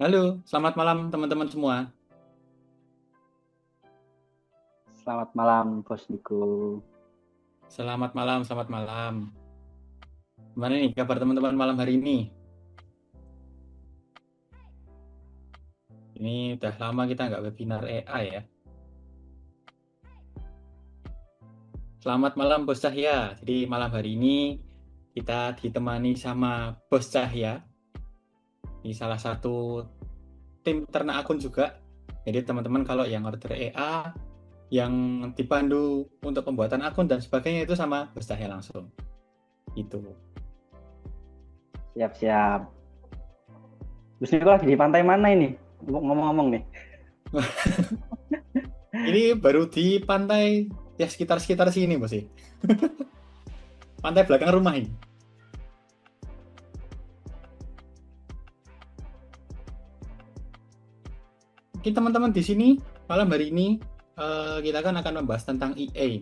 Halo, selamat malam teman-teman semua. Selamat malam, Bos Niko. Selamat malam, selamat malam. Gimana nih kabar teman-teman malam hari ini? Ini udah lama kita nggak webinar AI ya. Selamat malam Bos Cahya. Jadi malam hari ini kita ditemani sama Bos Cahya. Ini salah satu tim ternak akun juga. Jadi teman-teman kalau yang order AI, yang dipandu untuk pembuatan akun dan sebagainya itu sama Bos Cahya langsung. Itu. Siap-siap. Bos Niko lagi di pantai mana ini? Ngomong-ngomong nih. Ini baru di pantai ya sekitar-sekitar sini Bos sih. Pantai belakang rumah ini. Oke, teman-teman di sini malam hari ini kita kan akan membahas tentang EA.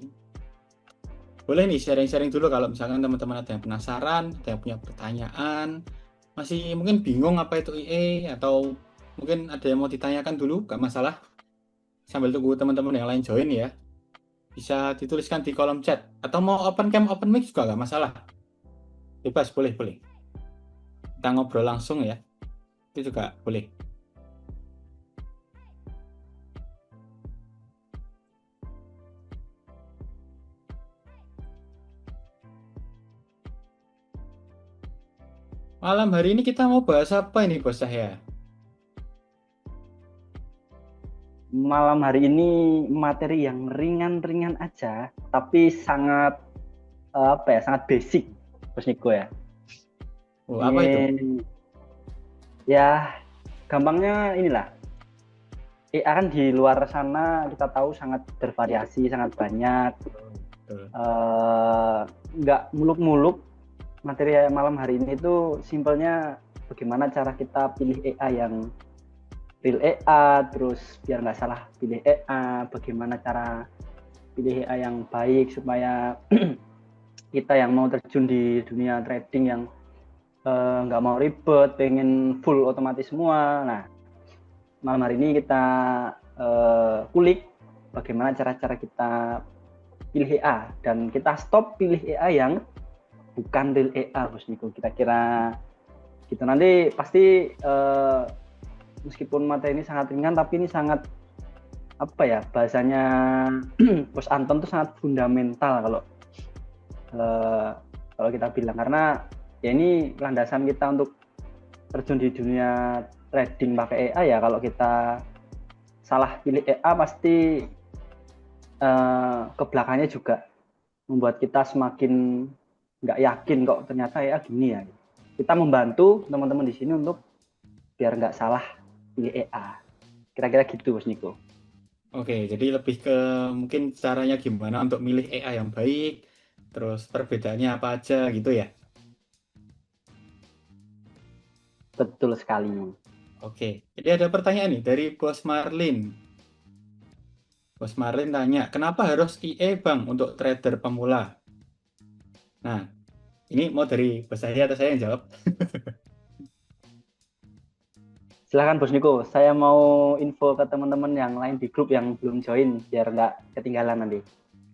Boleh nih sharing-sharing dulu kalau misalkan teman-teman ada yang penasaran, ada yang punya pertanyaan, masih mungkin bingung apa itu EA atau mungkin ada yang mau ditanyakan dulu, gak masalah. Sambil tunggu teman-teman yang lain join ya. Bisa dituliskan di kolom chat atau mau open cam, open mic juga gak masalah. Bebas, boleh, boleh. Kita ngobrol langsung ya. Itu juga boleh. Malam hari ini kita mau bahas apa ini, Bos Cahya? Malam hari ini materi yang ringan-ringan aja, tapi sangat sangat basic, Bos Niko ya. Oh, apa itu? Ini ya gampangnya inilah. AI kan di luar sana kita tahu sangat bervariasi, sangat banyak. Betul. Nggak muluk-muluk. Materi malam hari ini itu simpelnya bagaimana cara kita pilih AI yang real EA, terus biar nggak salah pilih EA, bagaimana cara pilih EA yang baik supaya kita yang mau terjun di dunia trading yang nggak mau ribet, pengen full otomatis semua. Nah, malam hari ini kita kulik bagaimana cara-cara kita pilih EA dan kita stop pilih EA yang bukan real EA, Bos Niko. Kita kira gitu nanti pasti meskipun materi ini sangat ringan tapi ini sangat apa ya bahasanya Bos Anton tuh sangat fundamental uh, kalau kita bilang karena ya ini landasan kita untuk terjun di dunia trading pakai AI ya. Kalau kita salah pilih AI pasti ke belakangnya juga membuat kita semakin nggak yakin kok ternyata AI gini ya. Kita membantu teman-teman di sini untuk biar nggak salah pilih AI. Kira-kira gitu, Bos Niko. Oke, jadi lebih ke mungkin caranya gimana untuk milih AI yang baik, terus perbedaannya apa aja gitu ya. Betul sekali. Oke, jadi ada pertanyaan nih dari Bos Marlin. Bos Marlin tanya, kenapa harus EA Bang untuk trader pemula? Nah, ini mau dari Bos saya atau saya yang jawab? Silakan Bos Niko, saya mau info ke teman-teman yang lain di grup yang belum join biar nggak ketinggalan nanti.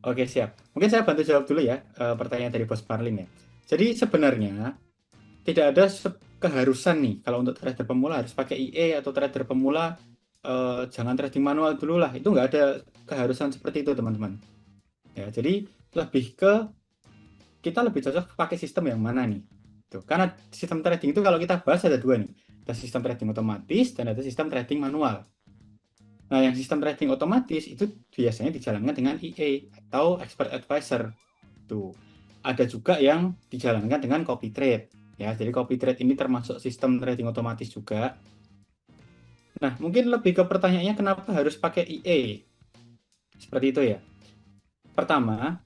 Oke, siap. Mungkin saya bantu jawab dulu ya pertanyaan dari Bos Marlin ya. Jadi sebenarnya tidak ada keharusan nih kalau untuk trader pemula harus pakai EA atau trader pemula jangan trading manual dulu lah. Itu nggak ada keharusan seperti itu teman-teman. Ya, jadi lebih ke kita lebih cocok pakai sistem yang mana nih? Tuh, karena sistem trading itu kalau kita bahas ada dua nih. Ada sistem trading otomatis dan ada sistem trading manual. Nah, yang sistem trading otomatis itu biasanya dijalankan dengan EA atau expert advisor. Tuh. Ada juga yang dijalankan dengan copy trade. Ya, jadi copy trade ini termasuk sistem trading otomatis juga. Nah, mungkin lebih ke pertanyaannya kenapa harus pakai EA? Seperti itu ya. Pertama,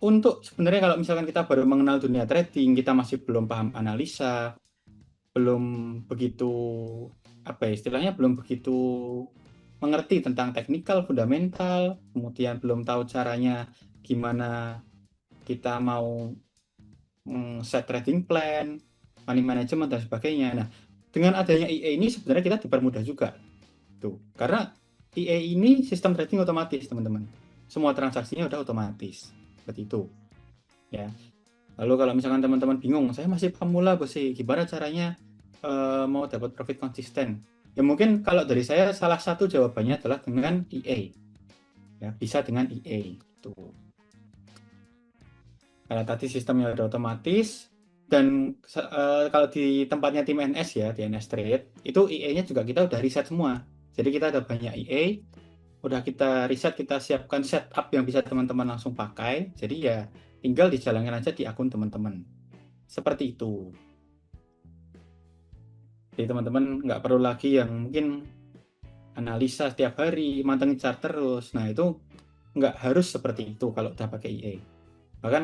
untuk sebenarnya kalau misalkan kita baru mengenal dunia trading, kita masih belum paham analisa, belum begitu apa ya, istilahnya belum begitu mengerti tentang teknikal, fundamental, kemudian belum tahu caranya gimana kita mau set trading plan, money management dan sebagainya. Nah, dengan adanya EA ini sebenarnya kita dipermudah juga tuh, karena EA ini sistem trading otomatis teman-teman, semua transaksinya udah otomatis seperti itu ya. Lalu kalau misalkan teman-teman bingung, saya masih pemula bos sih, gimana caranya mau dapat profit konsisten, ya mungkin kalau dari saya salah satu jawabannya adalah dengan EA ya, bisa dengan EA tuh. Karena tadi sistemnya udah otomatis, dan kalau di tempatnya tim NS ya, di NS Trade, itu EA-nya juga kita udah riset semua. Jadi kita ada banyak EA, udah kita riset, kita siapkan setup yang bisa teman-teman langsung pakai. Jadi ya tinggal dijalankan aja di akun teman-teman. Seperti itu. Jadi teman-teman nggak perlu lagi yang mungkin analisa setiap hari, mantengin chart terus. Nah itu nggak harus seperti itu kalau udah pakai EA. Bahkan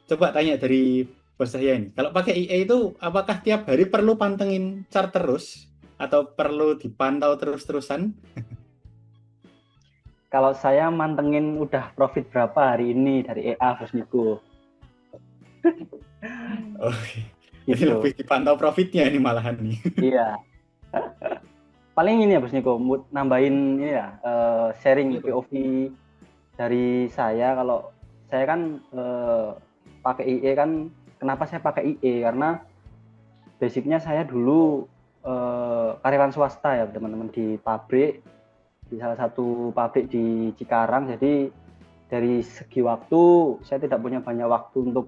coba tanya dari bos saya ini, kalau pakai EA itu apakah tiap hari perlu pantengin chart terus atau perlu dipantau terus-terusan? Kalau saya mantengin udah profit berapa hari ini dari EA Bos Niko. Oke, jadi Gitu. lebih dipantau profitnya ini malahan nih. Iya. Paling ini ya Bos Niko, nambahin ini ya, sharing POV dari saya. Kalau saya kan pakai IE kan, kenapa saya pakai IE? Karena basicnya saya dulu karyawan swasta ya teman-teman, di pabrik, di salah satu pabrik di Cikarang. Jadi dari segi waktu saya tidak punya banyak waktu untuk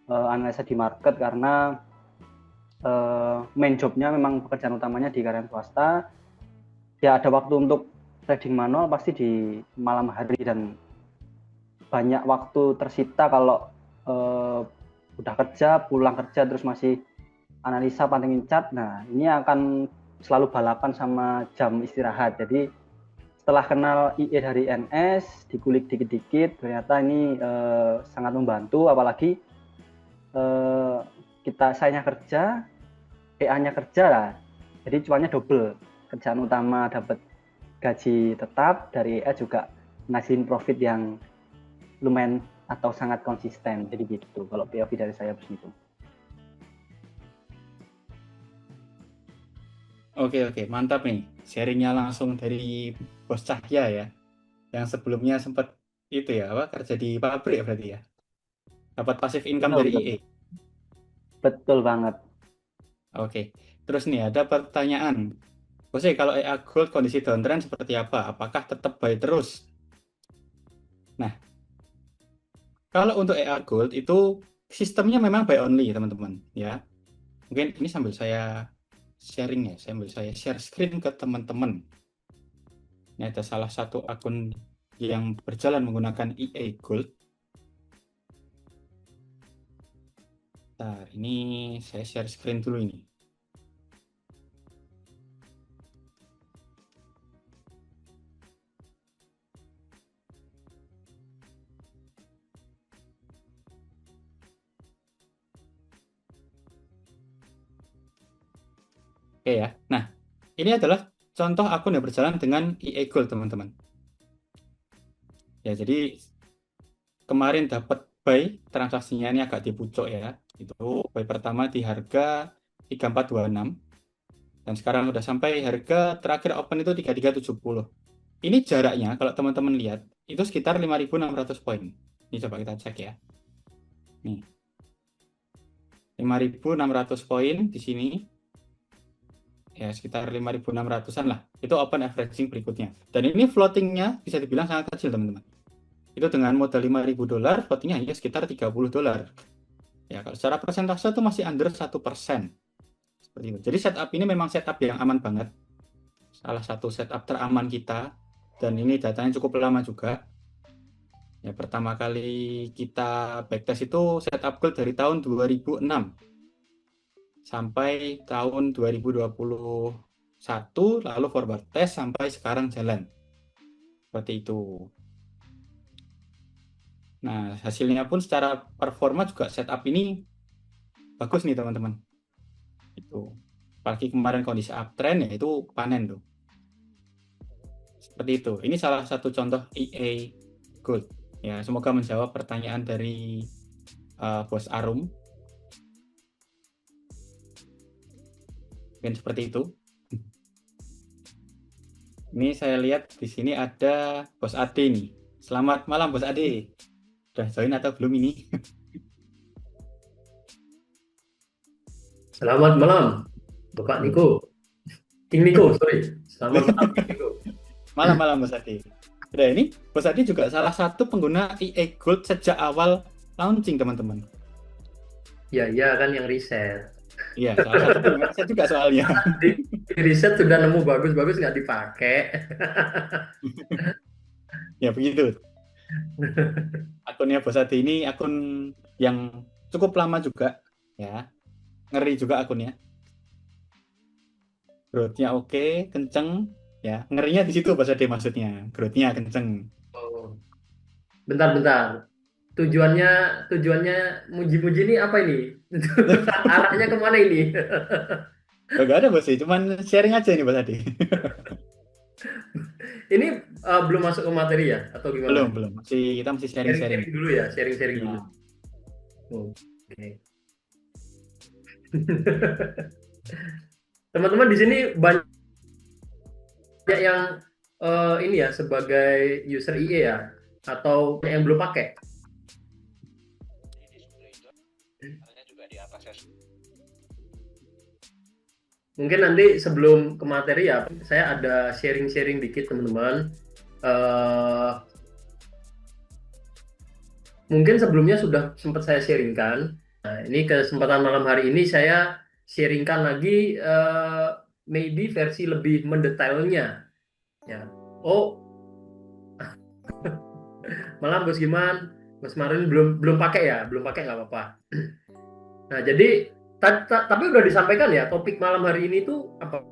analisa di market, karena main jobnya memang pekerjaan utamanya di karyawan swasta. Ya ada waktu untuk trading manual pasti di malam hari, dan banyak waktu tersita kalau udah kerja, pulang kerja terus masih analisa, pantengin chart. Nah ini akan selalu balapan sama jam istirahat. Jadi setelah kenal IE dari NS, dikulik dikit-dikit, ternyata ini sangat membantu. Apalagi saya kerja, PA-nya kerja lah, jadi cuannya double. Kerjaan utama dapat gaji tetap, dari EA juga ngasihin profit yang lumayan atau sangat konsisten. Jadi gitu kalau POV dari saya begitu. Oke, mantap nih. Sharingnya langsung dari bos Cahya ya, yang sebelumnya sempat itu ya, apa, kerja di pabrik ya berarti ya. Dapat passive income Betul, dari betul. EA. Betul banget. Oke. Terus nih ada pertanyaan. Bos, kalau EA Gold kondisi downtrend seperti apa? Apakah tetap buy terus? Nah, kalau untuk EA Gold itu sistemnya memang buy only teman-teman ya. Mungkin ini sambil saya sharing ya, sambil saya share screen ke teman-teman. Ini ada salah satu akun yang berjalan menggunakan EA Gold. Nah, ini saya share screen dulu ini. Oke ya. Nah, ini adalah contoh akun yang berjalan dengan EA Gold, teman-teman. Ya, jadi kemarin dapat buy, transaksinya ini agak dipucuk ya. Itu buy pertama di harga 3426 dan sekarang udah sampai harga terakhir open itu 3370. Ini jaraknya kalau teman-teman lihat itu sekitar 5.600 poin. Ini coba kita cek ya. Nih. 5.600 poin di sini. Ya, sekitar 5.600-an lah. Itu open averaging berikutnya. Dan ini floatingnya bisa dibilang sangat kecil, teman-teman. Itu dengan modal $5.000, floatingnya hanya sekitar $30. Ya, kalau secara persentase itu masih under 1%. Seperti itu. Jadi setup ini memang setup yang aman banget. Salah satu setup teraman kita. Dan ini datanya cukup lama juga. Ya, pertama kali kita backtest itu setup gold dari tahun 2006 sampai tahun 2021, lalu forward test sampai sekarang jalan. Seperti itu. Nah, hasilnya pun secara performa juga setup ini bagus nih teman-teman. Itu. Apalagi kemarin kondisi uptrend ya itu panen tuh. Seperti itu. Ini salah satu contoh EA Gold. Ya, semoga menjawab pertanyaan dari Bos Arum. Mungkin seperti itu. Ini saya lihat di sini ada Bos Ade nih. Selamat malam Bos Ade. Udah join atau belum ini? Selamat malam, Bapak Niko. King Niko, sorry. Selamat malam, King Niko. Malam-malam Bos Ade. Udah ini, Bos Ade juga salah satu pengguna EA Gold sejak awal launching, teman-teman. Ya, kan yang riset. Iya, salah satu pengguna saya juga soalnya. Di riset sudah nemu bagus-bagus nggak dipakai. Ya begitu. Akunnya Bos Ade ini akun yang cukup lama juga, ya. Ngeri juga akunnya. Growth-nya oke, kenceng, ya. Ngerinya di situ Bos Ade maksudnya. Growth-nya kenceng. Oh, bentar. Tujuannya muji-muji ini apa ini? Arahnya kemana ini? Gak ada Bos, cuman sharing aja ini Bos Ade. Ini belum masuk ke materi ya? Atau gimana? Belum. Kita masih sharing-sharing. Sharing dulu ya, sharing-sharing Ya. dulu. Oke. Teman-teman di sini banyak yang ini ya sebagai user IE ya, atau yang belum pakai. Mungkin nanti sebelum ke materi ya, saya ada sharing-sharing dikit teman-teman. Mungkin sebelumnya sudah sempat saya sharingkan. Nah, ini kesempatan malam hari ini saya sharingkan lagi maybe versi lebih mendetailnya. Ya. Oh, malam Bos Giman, Mas Marin belum pakai ya, belum pakai nggak apa-apa. Nah, jadi tapi udah disampaikan ya topik malam hari ini tuh apa?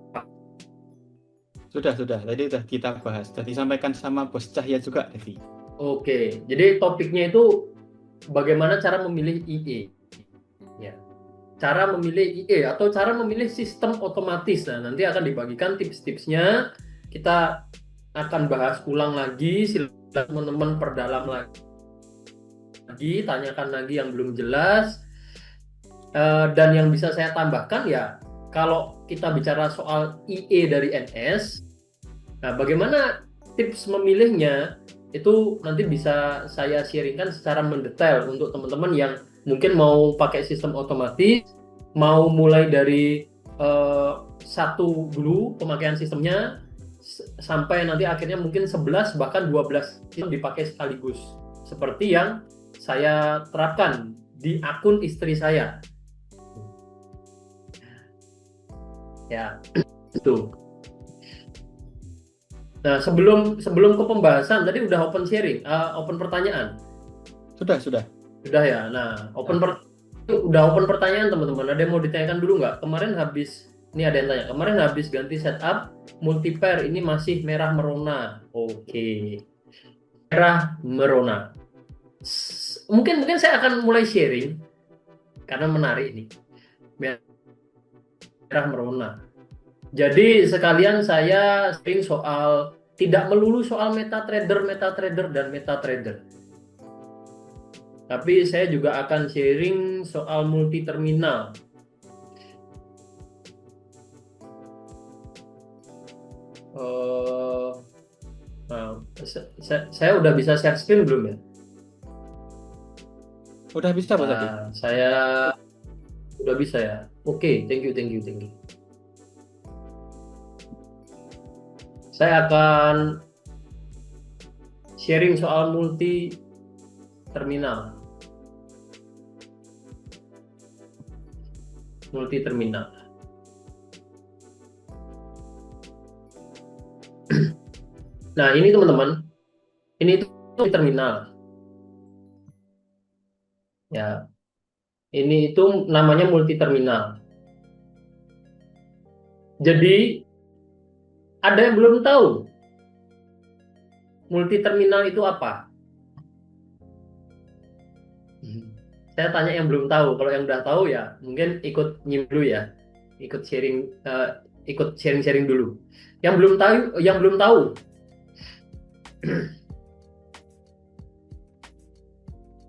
Sudah. Tadi udah kita bahas. Sudah disampaikan sama Bos Cahya juga tadi. Oke, jadi topiknya itu bagaimana cara memilih IE. Ya. Cara memilih IE atau cara memilih sistem otomatis. Nah, nanti akan dibagikan tips-tipsnya. Kita akan bahas ulang lagi, silakan teman-teman perdalam lagi, tanyakan lagi yang belum jelas. Dan yang bisa saya tambahkan ya, kalau kita bicara soal IE dari NS, nah bagaimana tips memilihnya itu nanti bisa saya sharingkan secara mendetail untuk teman-teman yang mungkin mau pakai sistem otomatis, mau mulai dari satu dulu pemakaian sistemnya sampai nanti akhirnya mungkin 11 bahkan 12 sistem dipakai sekaligus seperti yang saya terapkan di akun istri saya. Ya, itu. Nah, sebelum ke pembahasan tadi udah open sharing, open pertanyaan. Sudah. Sudah ya. Nah, udah open pertanyaan teman-teman. Ada yang mau ditanyakan dulu nggak? Ini ada yang tanya. Kemarin habis ganti setup multipair ini masih merah merona. Oke. Merah merona. Mungkin saya akan mulai sharing karena menarik ini. Merah merona. Jadi sekalian saya sharing soal tidak melulu soal MetaTrader dan MetaTrader. Tapi saya juga akan sharing soal multi terminal. Saya udah bisa share screen belum ya? Udah bisa Bos Ade. Saya udah bisa ya. Oke, thank you. Saya akan sharing soal multi terminal. Nah, ini teman-teman. Ini itu terminal. Ya. Ini itu namanya multi terminal. Jadi ada yang belum tahu multi terminal itu apa? Saya tanya yang belum tahu. Kalau yang udah tahu ya mungkin ikut nyium dulu ya, ikut sharing dulu. Yang belum tahu,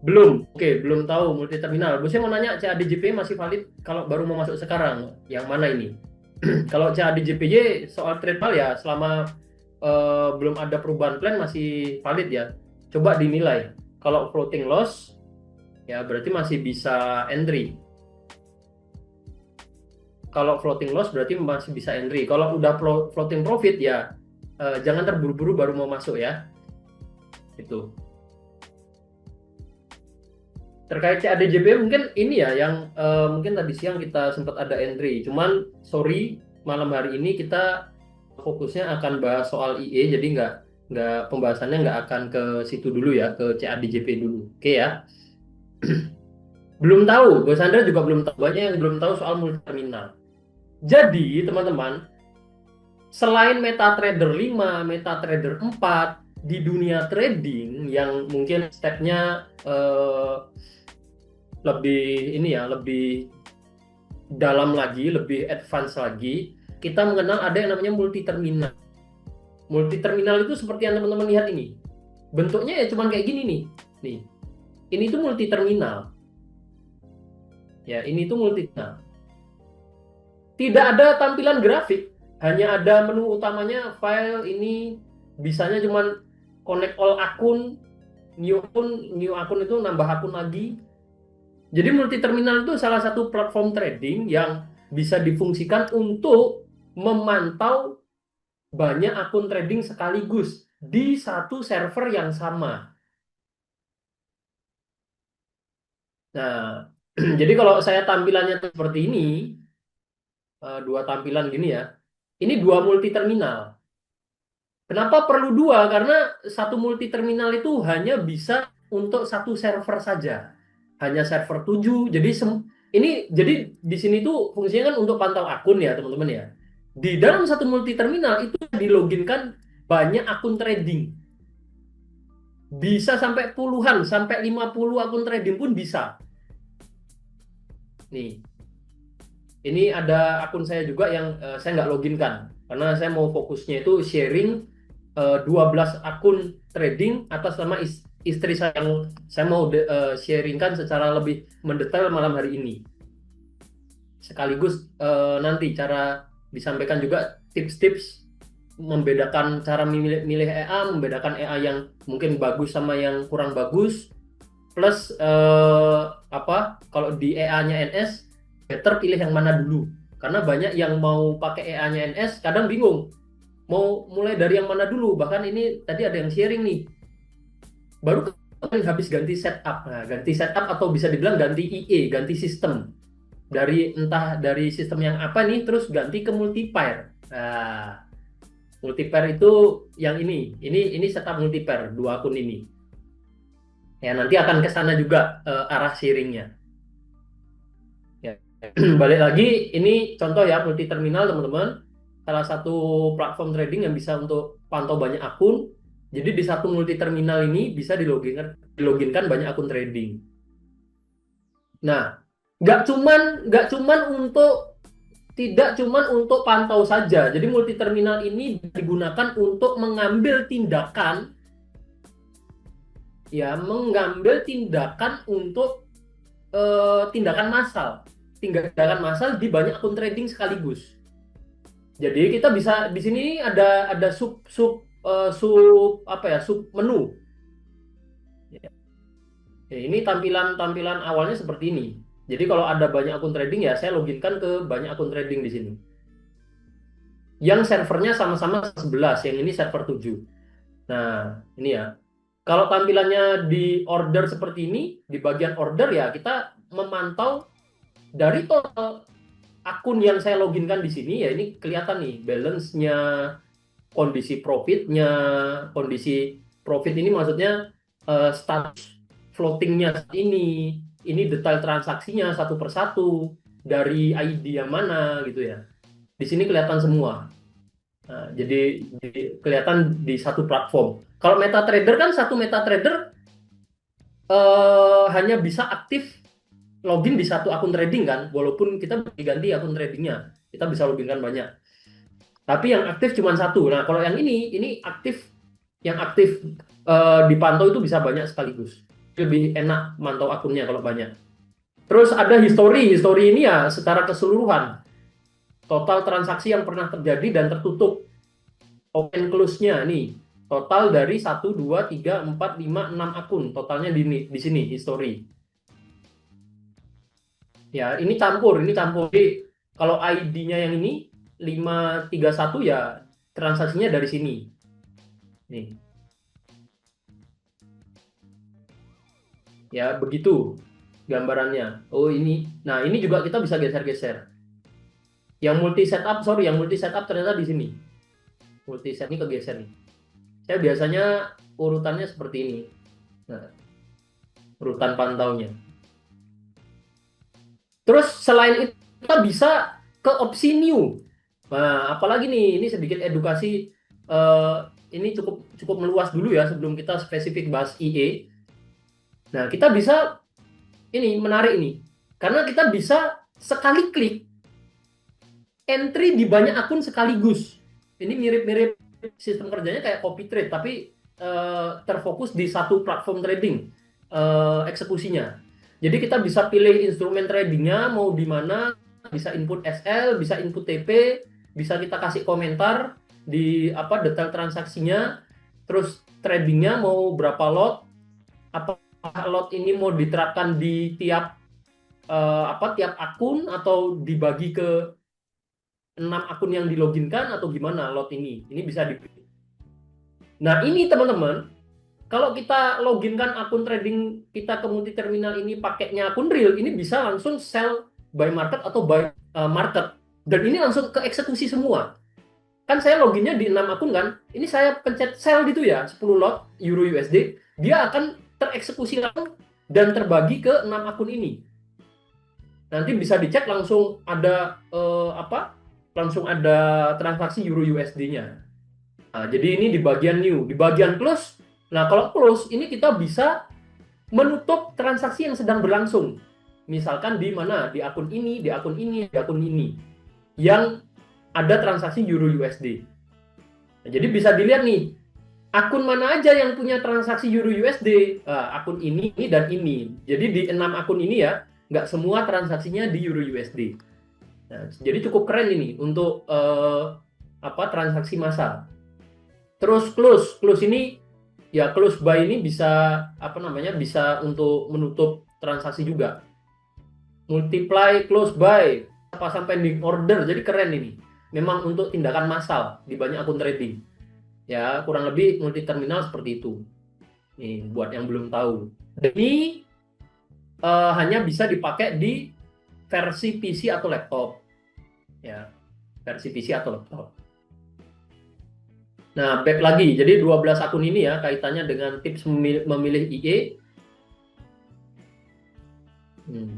belum tahu multi terminal. Bosnya mau nanya CADJP masih valid kalau baru mau masuk sekarang. Yang mana ini? Kalau CAD JPY soal trade bal ya selama belum ada perubahan plan masih valid ya. Coba dinilai. Kalau floating loss ya berarti masih bisa entry. Kalau floating loss berarti masih bisa entry. Kalau udah floating profit ya jangan terburu-buru baru mau masuk ya. Itu. Terkait CAD-JPY mungkin ini ya yang mungkin tadi siang kita sempat ada entry. Cuman sorry malam hari ini kita fokusnya akan bahas soal IE, jadi nggak pembahasannya nggak akan ke situ dulu ya, ke CAD-JPY dulu. Oke ya. Belum tahu, Bos Sandra juga belum tahu, banyak yang belum tahu soal multi terminal. Jadi teman-teman, selain MetaTrader 5, MetaTrader 4 di dunia trading yang mungkin stepnya lebih ini ya, lebih dalam lagi, lebih advance lagi, kita mengenal ada yang namanya multi terminal. Multi terminal itu seperti yang teman-teman lihat ini. Bentuknya ya cuman kayak gini nih. Nih. Ini tuh multi terminal. Ya, ini tuh multi terminal. Tidak ada tampilan grafik, hanya ada menu utamanya file ini bisanya cuman connect all akun, new akun itu nambah akun lagi. Jadi multi terminal itu salah satu platform trading yang bisa difungsikan untuk memantau banyak akun trading sekaligus di satu server yang sama. Nah, jadi kalau saya tampilannya seperti ini, dua tampilan gini ya, ini dua multi terminal. Kenapa perlu dua? Karena satu multi terminal itu hanya bisa untuk satu server saja. Hanya server 7. Jadi di sini tuh fungsinya kan untuk pantau akun ya, teman-teman ya. Di dalam satu multi terminal itu diloginkan banyak akun trading. Bisa sampai puluhan, sampai 50 akun trading pun bisa. Nih. Ini ada akun saya juga yang saya nggak loginkan. Karena saya mau fokusnya itu sharing 12 akun trading atas nama istri saya yang saya mau sharingkan secara lebih mendetail malam hari ini. Sekaligus nanti cara disampaikan juga tips-tips membedakan cara milih EA, membedakan EA yang mungkin bagus sama yang kurang bagus, plus kalau di EA-nya NS better pilih yang mana dulu, karena banyak yang mau pakai EA-nya NS kadang bingung mau mulai dari yang mana dulu. Bahkan ini tadi ada yang sharing nih, baru habis ganti setup. Nah, ganti setup atau bisa dibilang ganti IE, ganti sistem entah dari sistem yang apa nih, terus ganti ke multi-pair. Nah, multi-pair itu yang ini setup multi-pair dua akun ini. Ya, nanti akan ke sana juga arah sharingnya. Ya. Balik lagi, ini contoh ya multi terminal teman-teman. Salah satu platform trading yang bisa untuk pantau banyak akun. Jadi di satu multi terminal ini bisa diloginkan banyak akun trading. Nah, tidak cuman untuk pantau saja. Jadi multi terminal ini digunakan untuk mengambil tindakan untuk tindakan massal di banyak akun trading sekaligus. Jadi kita bisa di sini ada sub menu. Ya, ini tampilan awalnya seperti ini. Jadi kalau ada banyak akun trading ya saya loginkan ke banyak akun trading di sini. Yang servernya sama-sama 11, yang ini server 7. Nah, ini ya. Kalau tampilannya di order seperti ini, di bagian order ya kita memantau dari total akun yang saya loginkan di sini ya, ini kelihatan nih balance-nya, kondisi profitnya. Kondisi profit ini maksudnya status floating-nya saat ini detail transaksinya satu persatu dari ID yang mana gitu ya. Di sini kelihatan semua. Nah, jadi kelihatan di satu platform. Kalau MetaTrader kan satu MetaTrader hanya bisa aktif login di satu akun trading kan, walaupun kita ganti akun tradingnya, kita bisa loginkan banyak. Tapi yang aktif cuma satu. Nah, kalau yang ini aktif, yang aktif dipantau itu bisa banyak sekaligus. Lebih enak mantau akunnya kalau banyak. Terus ada history ini ya secara keseluruhan. total transaksi yang pernah terjadi dan tertutup. Open close-nya nih, total dari 1, 2, 3, 4, 5, 6 akun. Totalnya di sini, history. Ya, ini campur. Jadi, kalau ID-nya yang ini, 531 ya, transaksinya dari sini. Nih. Ya, begitu gambarannya. Oh, ini. Nah, ini juga kita bisa geser-geser. Yang multi setup ternyata di sini. Multi set ini kegeser nih. Saya biasanya urutannya seperti ini. Nah, urutan pantaunya. Terus selain itu kita bisa ke opsi new. Nah, apalagi nih, ini sedikit edukasi. Ini cukup meluas dulu ya sebelum kita spesifik bahas IE. Nah, kita bisa ini menarik ini. Karena kita bisa sekali klik entry di banyak akun sekaligus. Ini mirip-mirip sistem kerjanya kayak copy trade, tapi terfokus di satu platform trading eksekusinya. Jadi kita bisa pilih instrumen tradingnya mau di mana, bisa input SL, bisa input TP, bisa kita kasih komentar di detail transaksinya, terus tradingnya mau berapa lot, apakah lot ini mau diterapkan di tiap akun atau dibagi ke 6 akun yang diloginkan atau gimana lot ini. Ini bisa dipilih. Nah, ini teman-teman, kalau kita loginkan akun trading kita ke multi terminal ini pakainya akun real, ini bisa langsung sell buy market atau buy market. Dan ini langsung ke eksekusi semua. Kan saya loginnya di 6 akun kan, ini saya pencet sell gitu ya, 10 lot Euro USD, dia akan tereksekusi langsung dan terbagi ke 6 akun ini. Nanti bisa dicek langsung ada langsung ada transaksi Euro USD-nya. Nah, jadi ini di bagian new, di bagian close. Nah, kalau close ini kita bisa menutup transaksi yang sedang berlangsung. Misalkan di mana? Di akun ini, di akun ini, di akun ini. Yang ada transaksi Euro USD. Nah, jadi bisa dilihat nih, akun mana aja yang punya transaksi Euro USD. Akun ini dan ini. Jadi di 6 akun ini ya, nggak semua transaksinya di Euro USD. Nah, jadi cukup keren ini untuk transaksi massal. Terus close ini ya, close buy ini bisa bisa untuk menutup transaksi juga. Multiply close buy pasang pending order, jadi keren ini. Memang untuk tindakan massal di banyak akun trading. Ya, kurang lebih multi terminal seperti itu. Nih, buat yang belum tahu. Ini hanya bisa dipakai di versi PC atau laptop. Ya, versi PC atau laptop. Nah, back lagi. Jadi 12 akun ini ya kaitannya dengan tips memilih IE.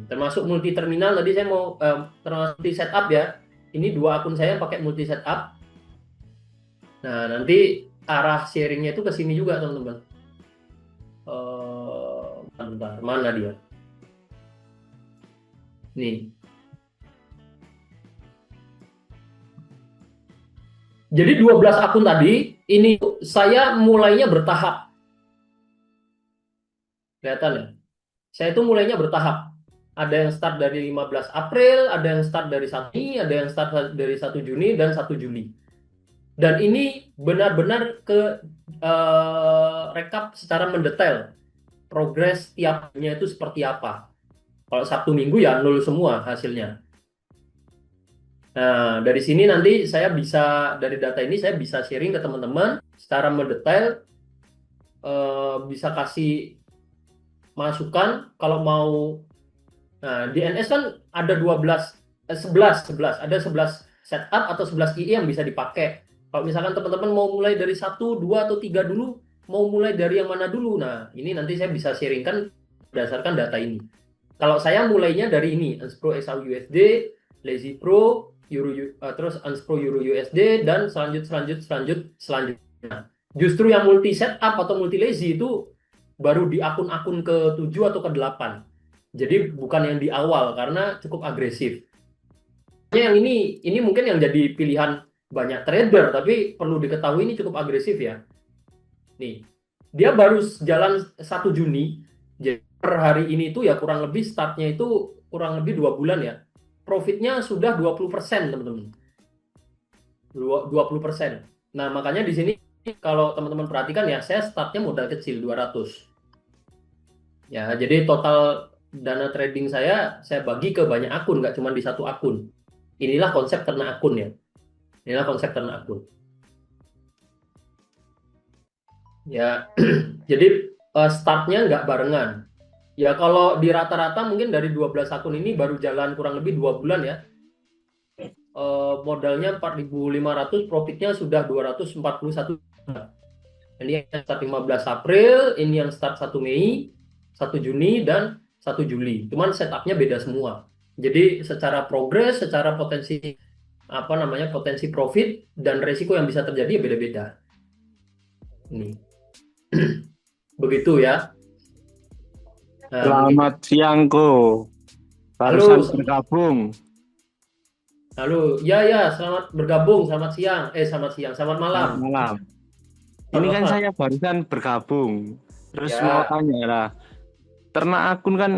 Termasuk multi terminal tadi saya mau termasuk multi setup ya. Ini 2 akun saya pakai multi setup. Nah, nanti arah sharingnya itu ke sini juga, teman-teman. Bentar, mana dia? Nih. Jadi 12 akun tadi, ini saya mulainya bertahap. Kelihatan ya? Saya itu mulainya bertahap. Ada yang start dari 15 April, ada yang start dari 1 Juni, ada yang start dari 1 Juni, dan 1 Juli. Dan ini benar-benar rekap secara mendetail. Progres tiapnya itu seperti apa. Kalau Sabtu Minggu ya 0 semua hasilnya. Nah, dari sini nanti saya bisa, dari data ini saya bisa sharing ke teman-teman secara mendetail, bisa kasih masukan kalau mau. Nah, di NS kan ada 11, ada 11 setup atau 11 IE yang bisa dipakai. Kalau misalkan teman-teman mau mulai dari 1, 2, atau 3 dulu, mau mulai dari yang mana dulu? Nah, ini nanti saya bisa sharingkan berdasarkan data ini. Kalau saya mulainya dari ini, Unspro XAU USD, Lazy Pro, terus Unspro Euro USD, dan selanjutnya. Justru yang multi setup atau multi lazy itu baru di akun-akun ke-7 atau ke-8. Jadi bukan yang di awal karena cukup agresif. Yang ini mungkin yang jadi pilihan banyak trader, tapi perlu diketahui ini cukup agresif ya. Nih, dia baru jalan 1 Juni. Jadi per hari ini itu ya kurang lebih startnya itu kurang lebih 2 bulan ya. Profitnya sudah 20%, teman-teman. 20%. Nah, makanya di sini kalau teman-teman perhatikan ya, saya startnya modal kecil 200. Ya, jadi total dana trading saya bagi ke banyak akun, nggak cuma di satu akun. Inilah konsep ternak akun ya. Inilah konsep ternak akun. Ya, jadi startnya nggak barengan. Ya kalau di rata-rata mungkin dari 12 akun ini baru jalan kurang lebih 2 bulan ya. Modalnya 4.500, profitnya sudah 241. Ini yang start 15 April, ini yang start 1 Mei, 1 Juni, dan 1 Juli. Cuman setupnya beda semua. Jadi secara progres, secara potensi potensi profit dan resiko yang bisa terjadi ya beda-beda. Ini. Begitu ya. Nah, Selamat siang, Ko. Barusan bergabung. Halo, ya, selamat bergabung, selamat siang, selamat malam. Selamat malam. Ini kan saya barusan bergabung. Terus Ya. mau tanya lah, ternak akun kan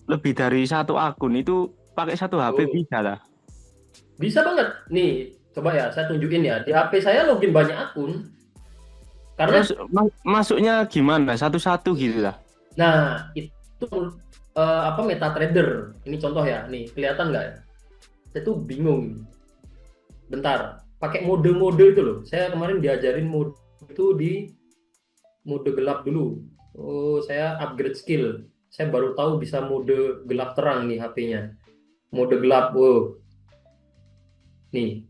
lebih dari satu akun, itu pakai satu HP bisa lah? Bisa banget. Nih, coba ya, saya tunjukin ya. Di HP saya login banyak akun. Karena Terus masuknya gimana? Satu-satu gitu lah? Nah, itu MetaTrader. Ini contoh ya. Nih, kelihatan nggak ya? Saya tuh bingung. Bentar, pakai mode-mode itu loh. Saya kemarin diajarin mode itu di mode gelap dulu. Oh, saya upgrade skill. Saya baru tahu bisa mode gelap terang nih HP-nya. Mode gelap, wow. Nih.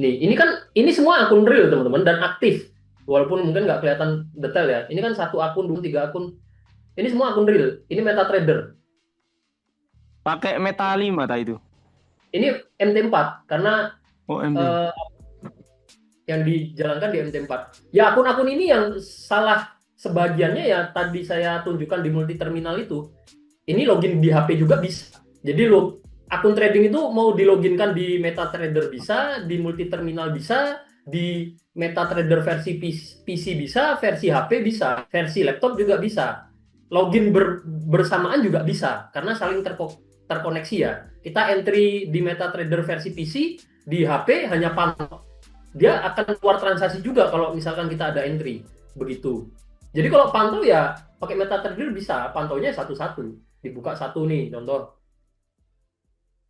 Nih, ini semua akun real teman-teman dan aktif. Walaupun mungkin nggak kelihatan detail ya. Ini kan 1 akun, 2, 3 akun. Ini semua akun real. Ini MetaTrader. Pakai Meta 5 tak itu? Ini MT4 karena MT. yang dijalankan di MT4. Ya akun-akun ini yang salah sebagiannya ya tadi saya tunjukkan di multi terminal itu. Ini login di HP juga bisa. Jadi akun trading itu mau diloginkan di MetaTrader bisa, di multi terminal bisa, di MetaTrader versi PC bisa, versi HP bisa, versi laptop juga bisa. Login bersamaan juga bisa karena saling terkoneksi ya. Kita entry di MetaTrader versi PC, di HP hanya pantau. Dia akan keluar transaksi juga kalau misalkan kita ada entry. Begitu. Jadi kalau pantau ya pakai MetaTrader bisa, pantaunya satu-satu. Dibuka satu nih, contoh.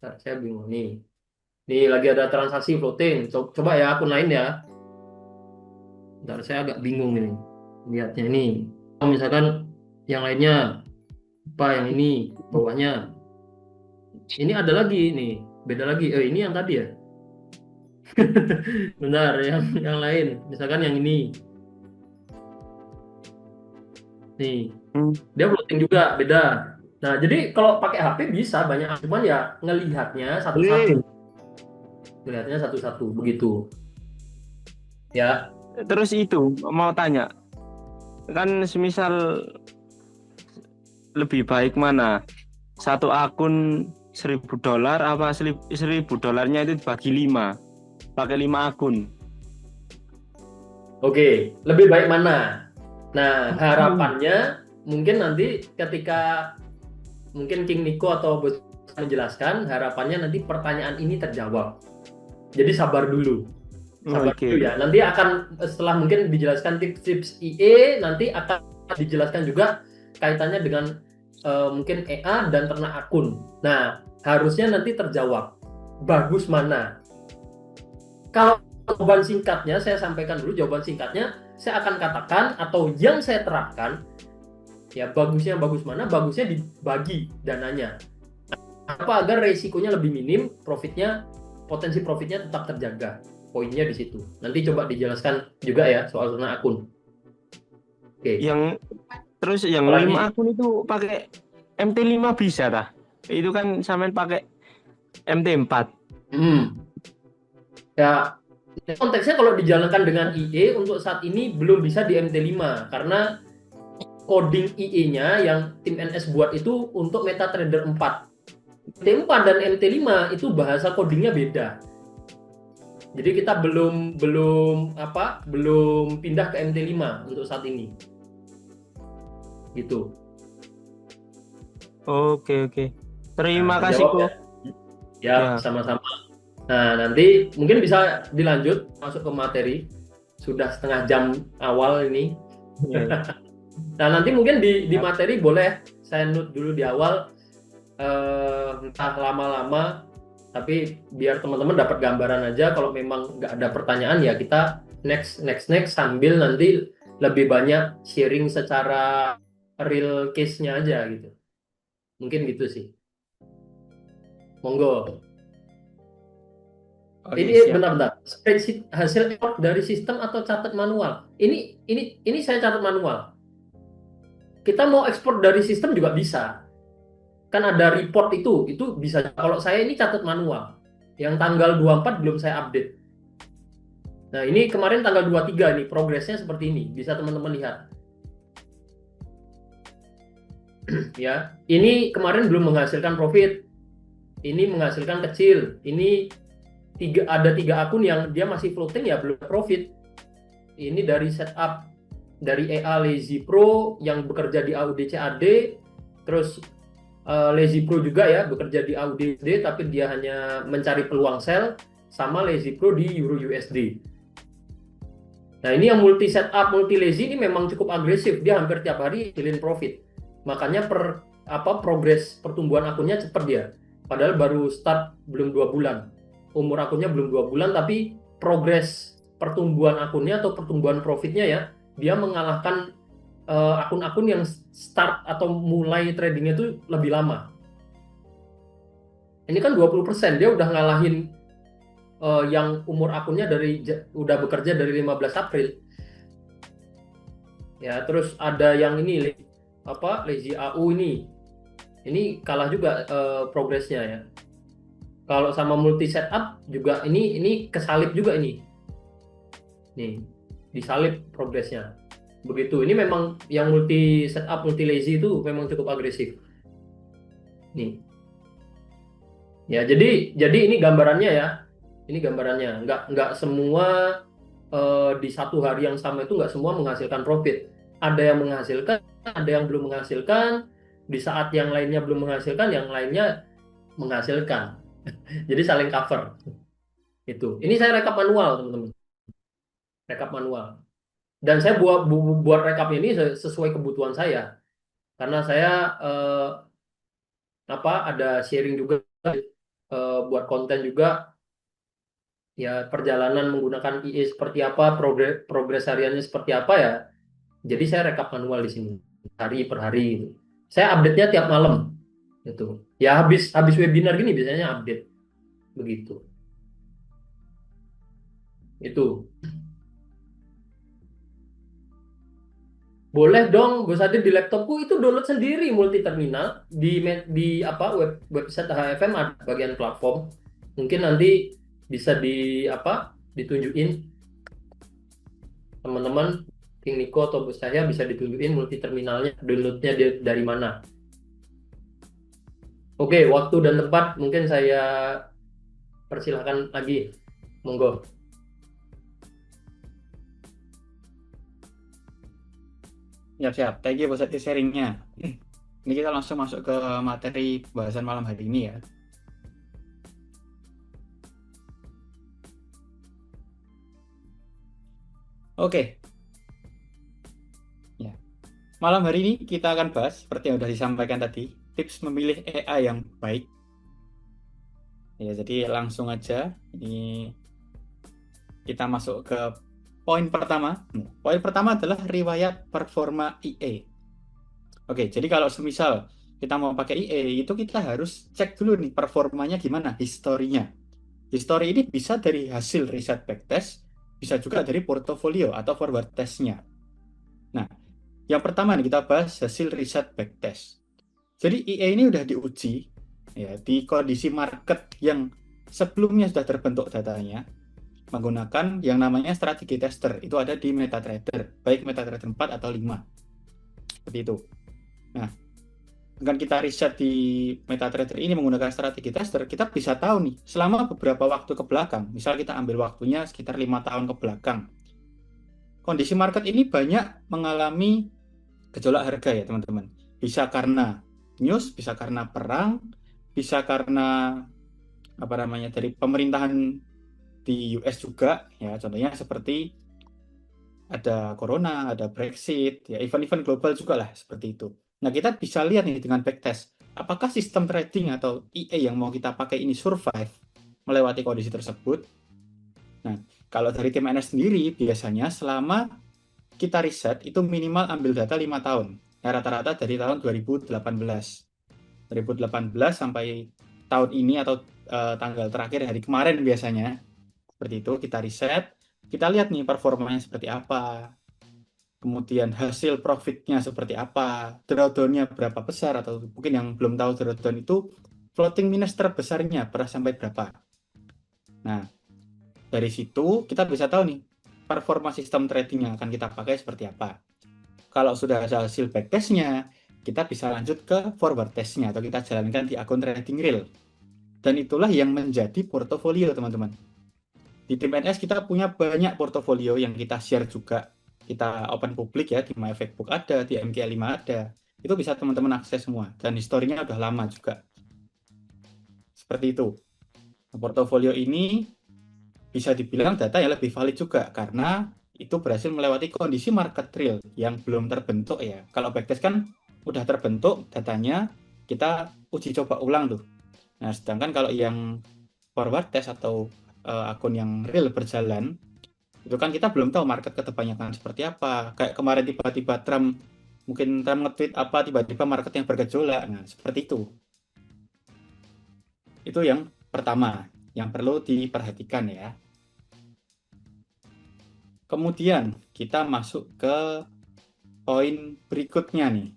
Nah, saya bingung nih. Nih lagi ada transaksi floating. Coba ya akun lain ya. Bentar, saya agak bingung ini. Lihatnya ini. Kalau misalkan yang lainnya apa yang ini bawahnya. Ini ada lagi nih, beda lagi. Ini yang tadi ya. Benar, yang lain. Misalkan yang ini. Nih. Dia floating juga, beda. Nah, jadi kalau pakai HP bisa banyak, cuman ya ngelihatnya satu-satu. Ngelihatnya satu-satu begitu. Ya. Terus itu mau tanya. Kan semisal lebih baik mana? Satu akun $1.000 apa $1.000 itu dibagi 5? Pakai 5 akun. Oke, lebih baik mana? Nah, harapannya mungkin nanti ketika mungkin King Nico atau Bos menjelaskan, harapannya nanti pertanyaan ini terjawab. Jadi sabar dulu. Sabar dulu ya. Nanti akan setelah mungkin dijelaskan tips-tips IE, nanti akan dijelaskan juga kaitannya dengan mungkin EA dan ternak akun. Nah, harusnya nanti terjawab. Bagus mana? Kalau jawaban singkatnya, saya sampaikan dulu jawaban singkatnya, saya akan katakan atau yang saya terapkan, ya bagusnya bagus mana? Bagusnya dibagi dananya. Apa agar resikonya lebih minim, potensi profitnya tetap terjaga. Poinnya di situ. Nanti coba dijelaskan juga ya soal ternak akun. Oke. Terus yang 5 akun itu pakai MT5 bisa tah? Itu kan sampean pakai MT4. Ya, konteksnya kalau dijalankan dengan IE untuk saat ini belum bisa di MT5 karena coding IE-nya yang tim NS buat itu untuk MetaTrader 4. MT4 dan MT5 itu bahasa codingnya beda. Jadi kita belum pindah ke MT5 untuk saat ini. Gitu. Oke. Terima kasih, Ko. Ya, sama-sama. Nah, nanti mungkin bisa dilanjut masuk ke materi. Sudah setengah jam awal ini. Iya. Nah, nanti mungkin di Yap. materi boleh saya note dulu di awal, entah lama-lama, tapi biar teman-teman dapat gambaran aja. Kalau memang nggak ada pertanyaan ya kita next sambil nanti lebih banyak sharing secara real case-nya aja gitu. Mungkin gitu sih. Monggo. Oke, Ini siap. benar-benar spreadsheet hasil import dari sistem atau catat manual. Ini saya catat manual. Kita mau ekspor dari sistem juga bisa. Kan ada report itu bisa. Kalau saya ini catat manual. Yang tanggal 24 belum saya update. Nah, ini kemarin tanggal 23 nih, progresnya seperti ini. Bisa teman-teman lihat. Ya, ini kemarin belum menghasilkan profit. Ini menghasilkan kecil. Ini ada 3 akun yang dia masih floating ya, belum profit. Ini dari setup dari EA Lazy Pro yang bekerja di AUD CAD, terus Lazy Pro juga ya bekerja di AUD tapi dia hanya mencari peluang sell, sama Lazy Pro di Euro USD. Nah, ini yang multi setup, multi lazy ini memang cukup agresif, dia hampir tiap hari hasilin profit. Makanya progres pertumbuhan akunnya cepat dia. Padahal baru start belum 2 bulan. Umur akunnya belum 2 bulan tapi progres pertumbuhan akunnya atau pertumbuhan profitnya ya, dia mengalahkan akun-akun yang start atau mulai tradingnya itu lebih lama. Ini kan 20%, dia udah ngalahin yang umur akunnya udah bekerja dari 15 April. Ya, terus ada yang ini Lazy AU ini. Ini kalah juga progresnya ya. Kalau sama multi setup juga ini kesalip juga ini. Nih, disalip progresnya. Begitu. Ini memang yang multi setup, multi lazy itu memang cukup agresif. Nih. Ya, jadi ini gambarannya ya. Ini gambarannya. Nggak semua di satu hari yang sama itu nggak semua menghasilkan profit. Ada yang menghasilkan, ada yang belum menghasilkan. Di saat yang lainnya belum menghasilkan, yang lainnya menghasilkan. Jadi saling cover. Itu. Ini saya rekap manual, teman-teman. Rekap manual. Dan saya buat rekap ini sesuai kebutuhan saya, karena saya ada sharing juga, buat konten juga ya, perjalanan menggunakan IE seperti apa, progres hariannya seperti apa ya. Jadi saya rekap manual di sini hari per hari gitu. Saya update-nya tiap malam gitu ya, habis webinar gini biasanya update begitu. Itu boleh dong, Bos Adit, di laptopku itu download sendiri multi terminal di website HFM ada bagian platform. Mungkin nanti bisa ditunjukin teman-teman, King Nico atau Bos saya bisa ditunjukin multi terminalnya, downloadnya dari mana. Oke, waktu dan tempat mungkin saya persilahkan lagi, monggo. Siap. Thank you buat sharingnya. Ini kita langsung masuk ke materi bahasan malam hari ini ya. Oke. Ya. Malam hari ini kita akan bahas seperti yang sudah disampaikan tadi, tips memilih AI yang baik. Ya, jadi langsung aja ini kita masuk ke poin pertama. Poin pertama adalah riwayat performa IE. Oke, jadi kalau semisal kita mau pakai IE, itu kita harus cek dulu nih performanya gimana, historinya. Histori ini bisa dari hasil riset backtest, bisa juga dari portofolio atau forward testnya. Nah, yang pertama nih kita bahas hasil riset backtest. Jadi IE ini udah diuji ya di kondisi market yang sebelumnya sudah terbentuk datanya menggunakan yang namanya strategi tester. Itu ada di MetaTrader, baik MetaTrader 4 atau 5. Seperti itu. Nah, dengan kita riset di MetaTrader ini menggunakan strategi tester, kita bisa tahu nih, selama beberapa waktu ke belakang, misal kita ambil waktunya sekitar 5 tahun ke belakang, kondisi market ini banyak mengalami gejolak harga ya teman-teman. Bisa karena news, bisa karena perang, bisa karena apa namanya dari pemerintahan di US juga ya, contohnya seperti ada corona, ada Brexit, ya event-event global juga lah seperti itu. Nah, kita bisa lihat nih dengan backtest, apakah sistem trading atau EA yang mau kita pakai ini survive melewati kondisi tersebut. Nah, kalau dari tim NS sendiri, biasanya selama kita riset itu minimal ambil data 5 tahun. Ya, rata-rata dari tahun 2018. 2018 sampai tahun ini atau tanggal terakhir hari kemarin biasanya. Seperti itu, kita riset, kita lihat nih performanya seperti apa, kemudian hasil profitnya seperti apa, drawdown-nya berapa besar, atau mungkin yang belum tahu drawdown itu floating minus terbesarnya pernah sampai berapa. Nah, dari situ kita bisa tahu nih performa sistem trading yang akan kita pakai seperti apa. Kalau sudah ada hasil backtest-nya, kita bisa lanjut ke forward test-nya atau kita jalankan di akun trading real. Dan itulah yang menjadi portofolio, teman-teman. Di tim NS kita punya banyak portofolio yang kita share juga. Kita open publik ya, di MyFactbook ada, di MK5 ada. Itu bisa teman-teman akses semua. Dan historinya udah lama juga. Seperti itu. Nah, portofolio ini bisa dibilang data yang lebih valid juga, karena itu berhasil melewati kondisi market real yang belum terbentuk ya. Kalau backtest kan udah terbentuk datanya, kita uji coba ulang tuh. Nah, sedangkan kalau yang forward test atau akun yang real berjalan, itu kan kita belum tahu market kedepannya kan seperti apa. Kayak kemarin tiba-tiba mungkin Trump nge-tweet apa, tiba-tiba market yang bergejolak. Nah, seperti itu. Itu yang pertama, yang perlu diperhatikan ya. Kemudian kita masuk ke poin berikutnya nih.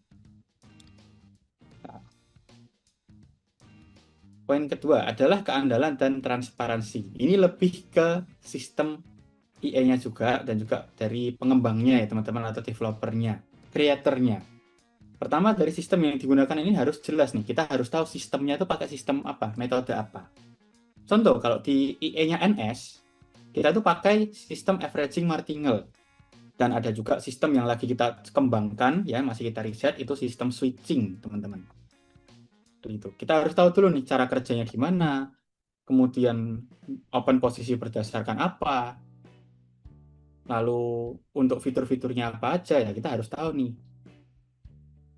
Poin kedua adalah keandalan dan transparansi. Ini lebih ke sistem EA-nya juga dan juga dari pengembangnya ya teman-teman, atau developernya, kreatornya. Pertama, dari sistem yang digunakan ini harus jelas nih. Kita harus tahu sistemnya itu pakai sistem apa, metode apa. Contoh, kalau di EA-nya NS, kita tuh pakai sistem averaging martingale. Dan ada juga sistem yang lagi kita kembangkan, ya masih kita riset, itu sistem switching, teman-teman. Itu kita harus tahu dulu nih cara kerjanya gimana, kemudian open posisi berdasarkan apa, lalu untuk fitur-fiturnya apa aja ya kita harus tahu nih,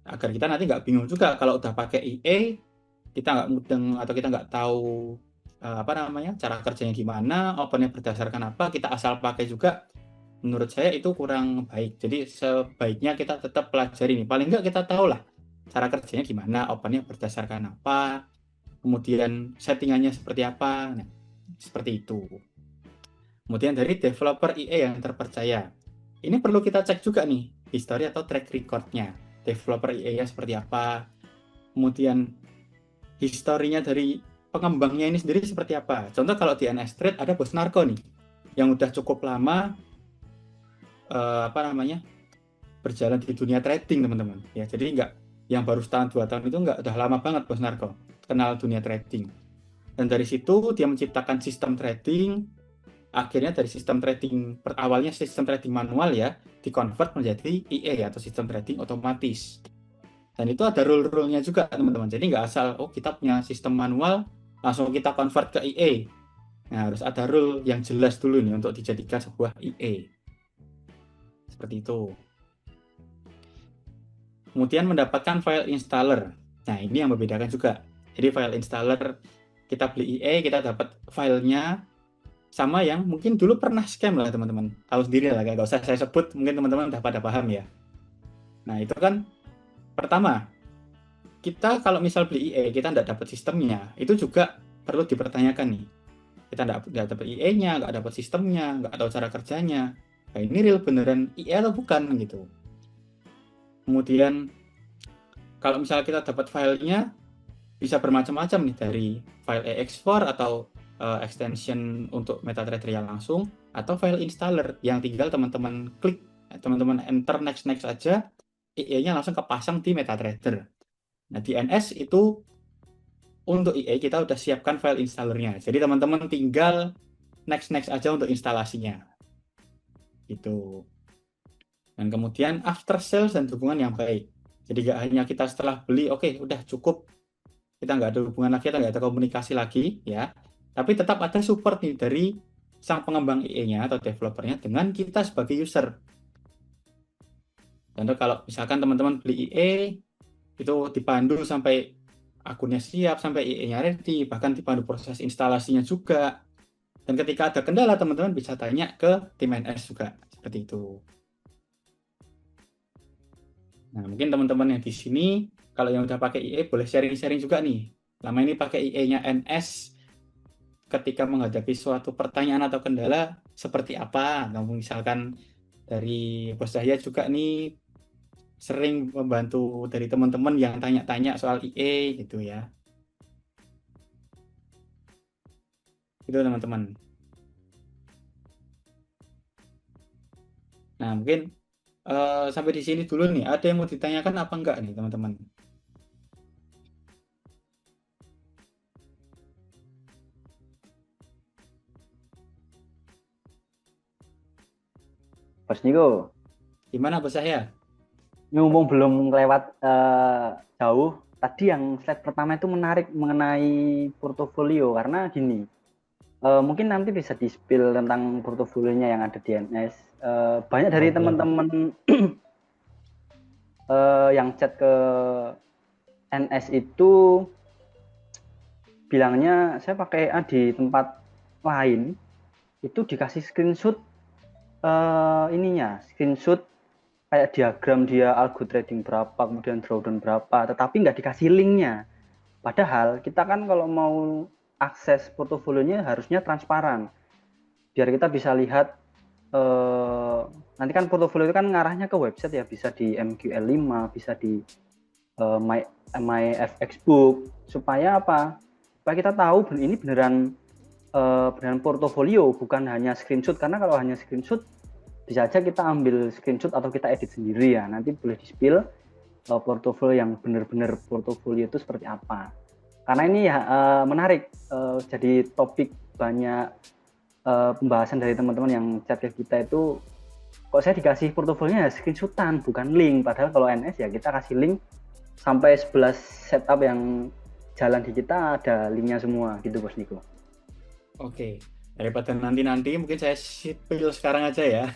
agar kita nanti nggak bingung juga kalau udah pakai EA, kita nggak mudeng atau kita nggak tahu apa namanya cara kerjanya gimana, opennya berdasarkan apa, kita asal pakai juga. Menurut saya itu kurang baik. Jadi sebaiknya kita tetap pelajari nih, paling nggak kita tahu lah cara kerjanya gimana, opennya berdasarkan apa, kemudian settingannya seperti apa. Nah, seperti itu. Kemudian dari developer EA yang terpercaya, ini perlu kita cek juga nih history atau track recordnya developer EA-nya seperti apa, kemudian historinya dari pengembangnya ini sendiri seperti apa. Contoh kalau di NS Trade ada Bos Narko nih yang udah cukup lama apa namanya berjalan di dunia trading, teman-teman ya. Jadi nggak yang baru setahun 2 tahun itu nggak, udah lama banget Bos Narko kenal dunia trading. Dan dari situ dia menciptakan sistem trading. Akhirnya dari sistem trading awalnya sistem trading manual ya, dikonvert menjadi EA atau sistem trading otomatis. Dan itu ada rule-rule-nya juga, teman-teman. Jadi nggak asal kita punya sistem manual langsung kita convert ke EA. Nah, harus ada rule yang jelas dulu nih untuk dijadikan sebuah EA. Seperti itu. Kemudian mendapatkan file installer. Nah, ini yang membedakan juga. Jadi file installer, kita beli EA, kita dapat filenya, sama yang mungkin dulu pernah scam lah teman-teman. Tahu sendiri lah, nggak usah saya sebut, mungkin teman-teman udah pada paham ya. Nah, itu kan pertama, kita kalau misal beli EA, kita nggak dapat sistemnya, itu juga perlu dipertanyakan nih. Kita nggak dapat EA-nya, nggak dapat sistemnya, nggak tahu cara kerjanya. Nah, ini real beneran EA atau bukan gitu. Kemudian kalau misalnya kita dapat filenya, bisa bermacam-macam nih, dari file ex4 atau extension untuk MetaTrader yang langsung, atau file installer yang tinggal teman-teman klik, teman-teman enter next aja, EA-nya langsung kepasang di MetaTrader. Nah, di NS itu untuk EA kita udah siapkan file installernya, jadi teman-teman tinggal next aja untuk instalasinya gitu. Dan kemudian after sales dan hubungan yang baik. Jadi nggak hanya kita setelah beli, oke, udah cukup, kita nggak ada hubungan lagi, kita nggak ada komunikasi lagi ya, Tapi tetap ada support nih dari sang pengembang IE-nya atau developernya dengan kita sebagai user. Contoh kalau misalkan teman-teman beli IE, itu dipandu sampai akunnya siap, sampai IE-nya ready, bahkan dipandu proses instalasinya juga. Dan ketika ada kendala, teman-teman bisa tanya ke tim NS juga, seperti itu. Nah, mungkin teman-teman yang di sini, kalau yang udah pakai IE, boleh sharing-sharing juga nih. Lama ini pakai IE-nya NS, ketika menghadapi suatu pertanyaan atau kendala, seperti apa? Nah, misalkan dari Bos Cahya juga nih, sering membantu dari teman-teman yang tanya-tanya soal IE, gitu ya. Itu teman-teman. Nah, mungkin sampai di sini dulu nih. Ada yang mau ditanyakan apa enggak nih, teman-teman? Bos Niko, Gimana Bos Cahya? ngomong belum lewat jauh. Tadi yang slide pertama itu menarik mengenai portofolio karena gini, mungkin nanti bisa di-spill tentang portofolionya yang ada di NS. Banyak dari Boleh. teman-teman yang chat ke NS itu bilangnya saya pakai EA di tempat lain itu dikasih screenshot screenshot kayak diagram dia algo trading berapa, kemudian drawdown berapa, tetapi nggak dikasih linknya. Padahal kita kan kalau mau akses portofolionya harusnya transparan, biar kita bisa lihat. Nanti kan portofolio itu kan ngarahnya ke website ya, bisa di MQL5, bisa di my FX book, supaya apa? Supaya kita tahu ini beneran portofolio, bukan hanya screenshot. Karena kalau hanya screenshot bisa aja kita ambil screenshot atau kita edit sendiri ya. Nanti boleh di-spill portofolio yang benar-benar portofolio itu seperti apa. Karena ini ya menarik, jadi topik banyak pembahasan dari teman-teman yang chat ke kita itu, kok saya dikasih portofolionya ya screenshotan, bukan link. Padahal kalau NS ya kita kasih link sampai 11 setup yang jalan di kita ada linknya semua gitu Bos Niko. Oke, daripada nanti mungkin saya spill sekarang aja ya.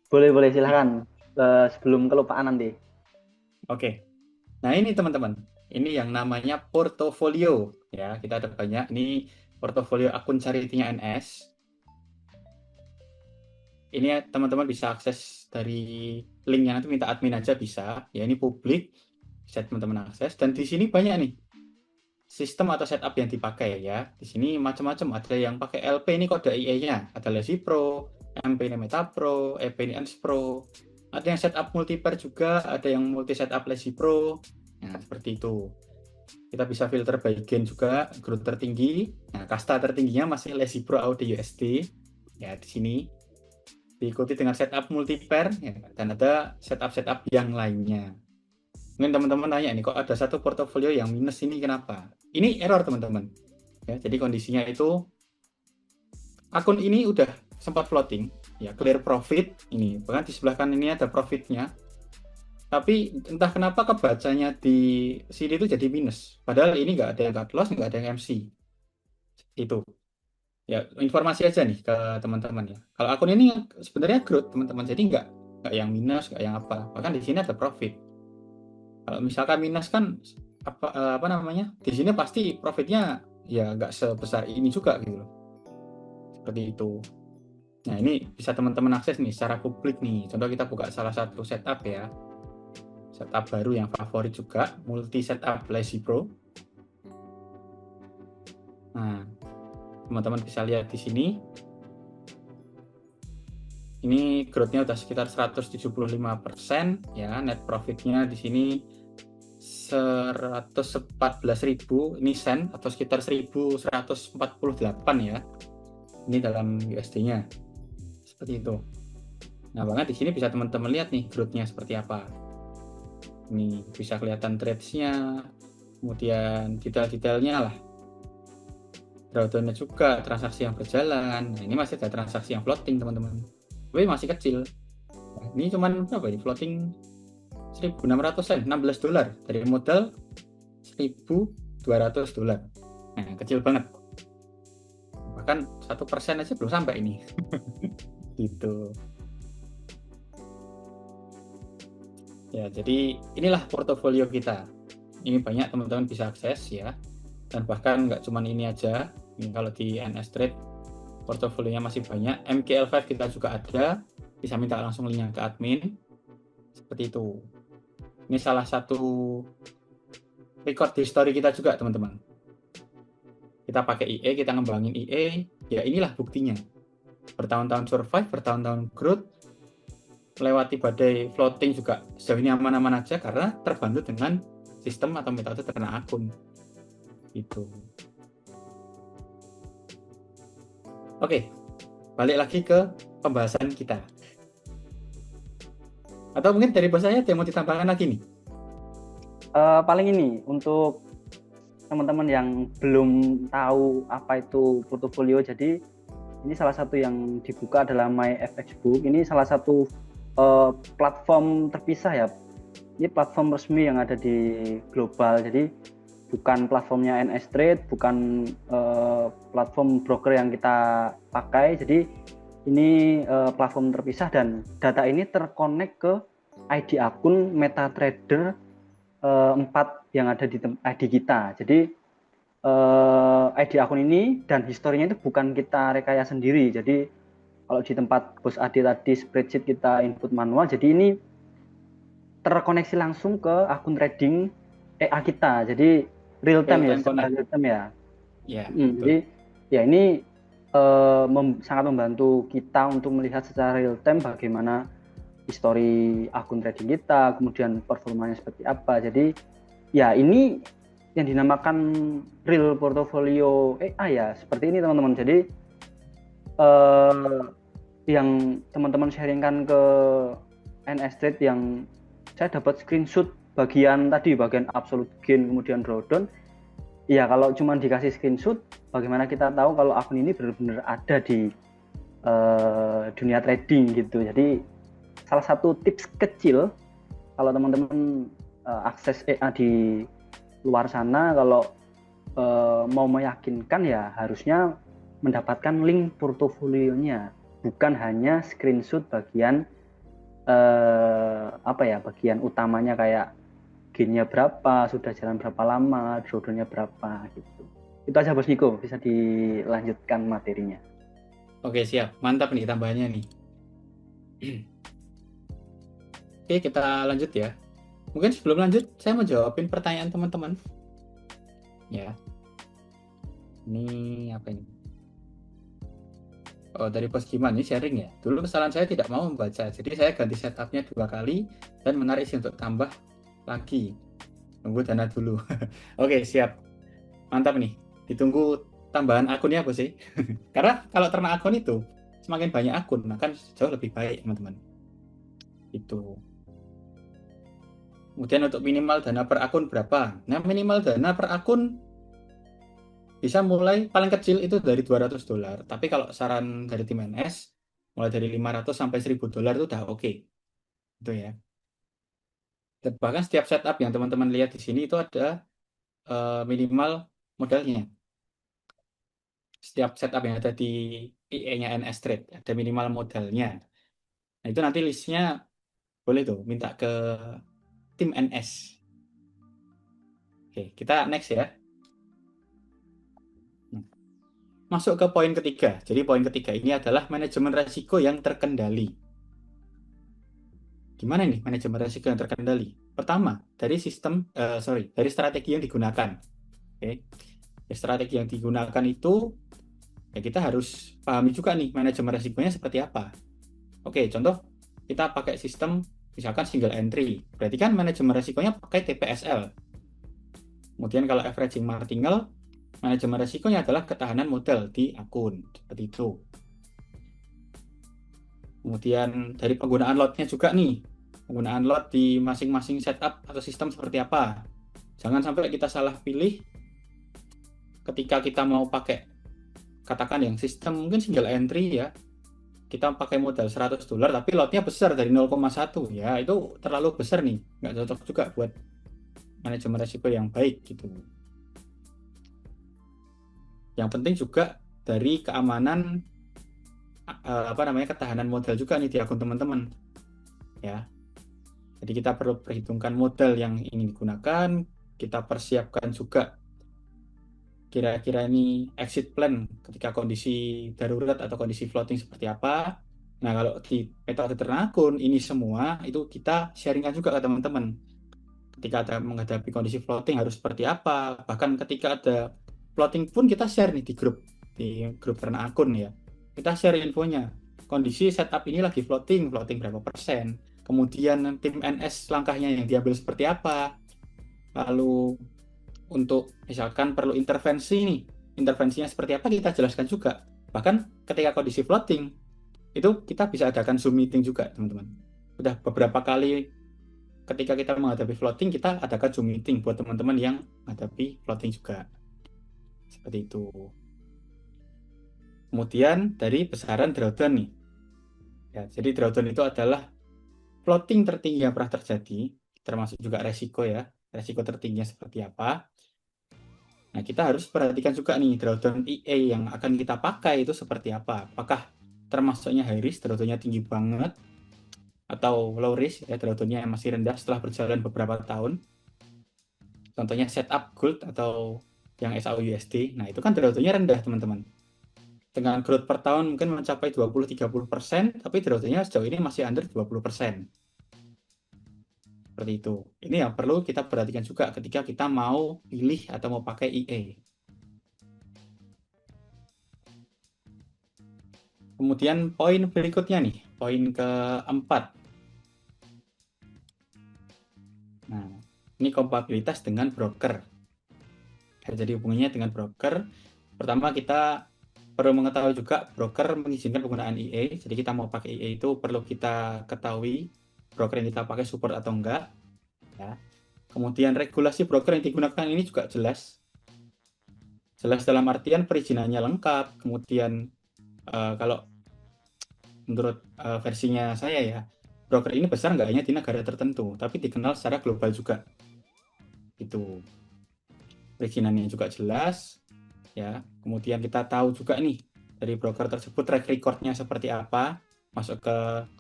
Boleh silahkan sebelum kelupaan nanti. Oke, nah ini teman-teman, ini yang namanya portofolio ya. Kita ada banyak, ini portofolio akun charity-nya NS. Ini ya, teman-teman bisa akses dari linknya, nanti minta admin aja bisa. Ya ini publik, bisa teman-teman akses. Dan di sini banyak nih sistem atau setup yang dipakai ya. Di sini macam-macam, ada yang pakai LP ini kode IE-nya, ada Lazy Pro, MP ini Meta Pro, EP ini ENS Pro. Ada yang setup multi-pair juga, ada yang multi setup Lazy Pro. Nah, seperti itu. Kita bisa filter by gain juga, growth tertinggi. Nah, kasta tertingginya masih Lazy Pro Audio USD. Ya, di sini diikuti dengan setup multi-pair ya, dan ada setup-setup yang lainnya. Mungkin teman-teman nanya nih, kok ada satu portofolio yang minus ini kenapa? Ini error teman-teman. Ya, jadi kondisinya itu akun ini udah sempat floating, ya clear profit ini, bahkan di sebelah kanan ini ada profitnya. Tapi entah kenapa kebacanya di sini itu jadi minus. Padahal ini nggak ada yang cut loss, nggak ada yang MC. Itu. Ya informasi aja nih ke teman-teman ya. Kalau akun ini sebenarnya growth teman-teman, jadi nggak yang minus, nggak yang apa. Bahkan di sini ada profit. Kalau misalkan minus kan apa namanya? Di sini pasti profitnya ya nggak sebesar ini juga gitu loh. Seperti itu. Nah ini bisa teman-teman akses nih secara publik nih. Contoh kita buka salah satu setup ya. Setup baru yang favorit juga, multi setup Lazy Pro. Nah, teman-teman bisa lihat di sini. Ini growth-nya udah sekitar 175% ya, net profit-nya di sini 114.000 ini sen atau sekitar 1.148 ya. Ini dalam USD-nya. Seperti itu. Nah, bahkan di sini bisa teman-teman lihat nih growth-nya seperti apa. Ini bisa kelihatan trades-nya, kemudian detail-detailnya lah. Drawdown-nya juga, transaksi yang berjalan. Nah, ini masih ada transaksi yang floating, teman-teman. Tapi masih kecil. Nah, ini cuman berapa ini? Floating 1.600 $16 dari modal $1.200. Nah, kecil banget. bahkan 1% aja belum sampai ini. Gitu. Ya, jadi inilah portofolio kita. Ini banyak teman-teman bisa akses ya. Dan bahkan nggak cuma ini aja. Ini kalau di NS Trade portofolionya masih banyak. MKL5 kita juga ada. Bisa minta langsung linknya ke admin. Seperti itu. Ini salah satu record history kita juga, teman-teman. Kita pakai IE, kita ngembangin IE. Ya inilah buktinya. Bertahun-tahun survive, bertahun-tahun growth, melewati badai floating juga sejauh ini aman-aman aja karena terbantu dengan sistem atau metode ternak akun. Itu. Oke, balik lagi ke pembahasan kita. Atau mungkin dari bos saya ada yang mau ditambahkan lagi nih? Paling ini untuk teman-teman yang belum tahu apa itu portofolio, jadi ini salah satu yang dibuka adalah MyFXbook. Ini salah satu platform terpisah ya. Ini platform resmi yang ada di global. Jadi bukan platformnya NS Trade, bukan platform broker yang kita pakai. Jadi ini platform terpisah dan data ini terkonek ke ID akun MetaTrader 4 yang ada di ID kita. Jadi ID akun ini dan historinya itu bukan kita rekayasa sendiri. Jadi kalau di tempat Bos Adi tadi spreadsheet kita input manual, jadi ini terkoneksi langsung ke akun trading EA kita. Jadi real time ya, secara real time ya. Ya, jadi ya ini sangat membantu kita untuk melihat secara real time bagaimana histori akun trading kita, kemudian performanya seperti apa. Jadi ya ini yang dinamakan real portfolio EA ya, seperti ini teman-teman. Jadi yang teman-teman sharingkan ke NS Trade, yang saya dapat screenshot bagian absolute gain kemudian drawdown. Ya kalau cuma dikasih screenshot, bagaimana kita tahu kalau akun ini benar-benar ada di dunia trading gitu. Jadi salah satu tips kecil kalau teman-teman akses EA di luar sana, kalau mau meyakinkan ya harusnya mendapatkan link portofolionya, bukan hanya screenshot bagian bagian utamanya kayak gainnya berapa, sudah jalan berapa lama, drawdownnya berapa gitu. Itu aja Bos Niko, bisa dilanjutkan materinya. Oke, siap. Mantap nih tambahannya nih. Oke, kita lanjut ya. Mungkin sebelum lanjut, saya mau jawabin pertanyaan teman-teman. Ya. Ini apa ini? Oh, dari Bos Giman ini sharing ya. Dulu kesalahan saya tidak mau membaca, jadi saya ganti setupnya 2 kali dan menarik isi untuk tambah lagi. Tunggu dana dulu. Oke, siap. Mantap nih. Ditunggu tambahan akunnya Bos sih. Karena kalau ternak akun itu semakin banyak akun, maka jauh lebih baik, teman-teman. Itu. Kemudian untuk minimal dana per akun berapa? Nah, minimal dana per akun bisa mulai paling kecil itu dari $200. Tapi kalau saran dari tim NS, mulai dari 500 sampai $1.000 itu udah oke. Itu ya. Dan bahkan setiap setup yang teman-teman lihat di sini itu ada minimal modalnya. Setiap setup yang ada di IE-nya NS Trade ada minimal modalnya. Nah, itu nanti listnya boleh tuh minta ke tim NS. Oke, kita next ya. Masuk ke poin ketiga. Jadi poin ketiga ini adalah manajemen resiko yang terkendali. Gimana nih manajemen resiko yang terkendali? Pertama, dari dari strategi yang digunakan. Oke. Strategi yang digunakan itu ya kita harus pahami juga nih manajemen resikonya seperti apa. Oke, contoh kita pakai sistem misalkan single entry. Berarti kan manajemen resikonya pakai TPSL. Kemudian kalau averaging martingale, manajemen resikonya adalah ketahanan modal di akun, seperti itu. Kemudian dari penggunaan lotnya juga nih, penggunaan lot di masing-masing setup atau sistem seperti apa. Jangan sampai kita salah pilih ketika kita mau pakai, katakan yang sistem mungkin single entry ya, kita pakai modal $100 tapi lotnya besar dari 0,1 ya, itu terlalu besar nih, nggak cocok juga buat manajemen resiko yang baik gitu. Yang penting juga dari keamanan ketahanan modal juga nih di akun teman-teman ya. Jadi kita perlu perhitungkan modal yang ingin digunakan, kita persiapkan juga kira-kira ini exit plan ketika kondisi darurat atau kondisi floating seperti apa. Nah, kalau di metode turn akun ini semua itu kita sharingkan juga ke teman-teman. Ketika ada menghadapi kondisi floating harus seperti apa. Bahkan ketika ada floating pun kita share nih di grup turn akun ya. Kita share infonya. Kondisi setup ini lagi floating berapa persen. Kemudian tim NS langkahnya yang diambil seperti apa. Lalu untuk misalkan perlu intervensi nih, intervensinya seperti apa kita jelaskan juga. Bahkan ketika kondisi floating, itu kita bisa adakan Zoom meeting juga, teman-teman. Udah beberapa kali ketika kita menghadapi floating, kita adakan Zoom meeting buat teman-teman yang menghadapi floating juga. Seperti itu. Kemudian dari besaran drawdown nih. Ya, jadi drawdown itu adalah floating tertinggi yang pernah terjadi, termasuk juga resiko ya. Resiko tertingginya seperti apa. Nah, kita harus perhatikan juga nih drawdown EA yang akan kita pakai itu seperti apa. Apakah termasuknya high risk, drawdownnya tinggi banget, atau low risk, ya drawdownnya masih rendah setelah berjalan beberapa tahun. Contohnya setup gold atau yang SAUUSD. Nah, itu kan drawdownnya rendah, teman-teman. Dengan growth per tahun mungkin mencapai 20-30%, tapi drawdownnya sejauh ini masih under 20%. Seperti itu. Ini yang perlu kita perhatikan juga ketika kita mau pilih atau mau pakai EA. Kemudian poin berikutnya nih, poin keempat. Nah, ini kompatibilitas dengan broker. Ya, jadi hubungannya dengan broker. Pertama kita perlu mengetahui juga broker mengizinkan penggunaan EA. Jadi kita mau pakai EA itu perlu kita ketahui broker yang kita pakai support atau enggak. Ya. Kemudian regulasi broker yang digunakan ini juga jelas. Jelas dalam artian perizinannya lengkap. Kemudian kalau menurut versinya saya ya, broker ini besar nggak hanya di negara tertentu, tapi dikenal secara global juga. Itu perizinannya juga jelas. Ya, kemudian kita tahu juga nih dari broker tersebut track record-nya seperti apa. Masuk ke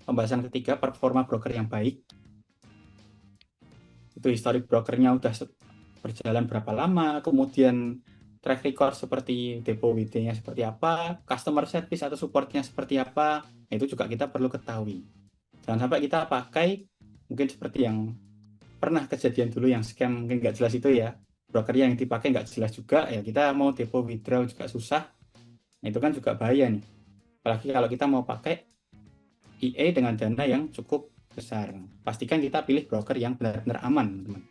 pembahasan ketiga, performa broker yang baik. Itu historik brokernya udah berjalan berapa lama, kemudian track record seperti depo WD-nya seperti apa, customer service atau supportnya seperti apa, nah, itu juga kita perlu ketahui. Jangan sampai kita pakai mungkin seperti yang pernah kejadian dulu yang scam mungkin nggak jelas itu ya, broker yang dipakai nggak jelas juga, ya kita mau depo withdraw juga susah, nah, itu kan juga bahaya nih. Apalagi kalau kita mau pakai EA dengan dana yang cukup besar. Pastikan kita pilih broker yang benar-benar aman, teman.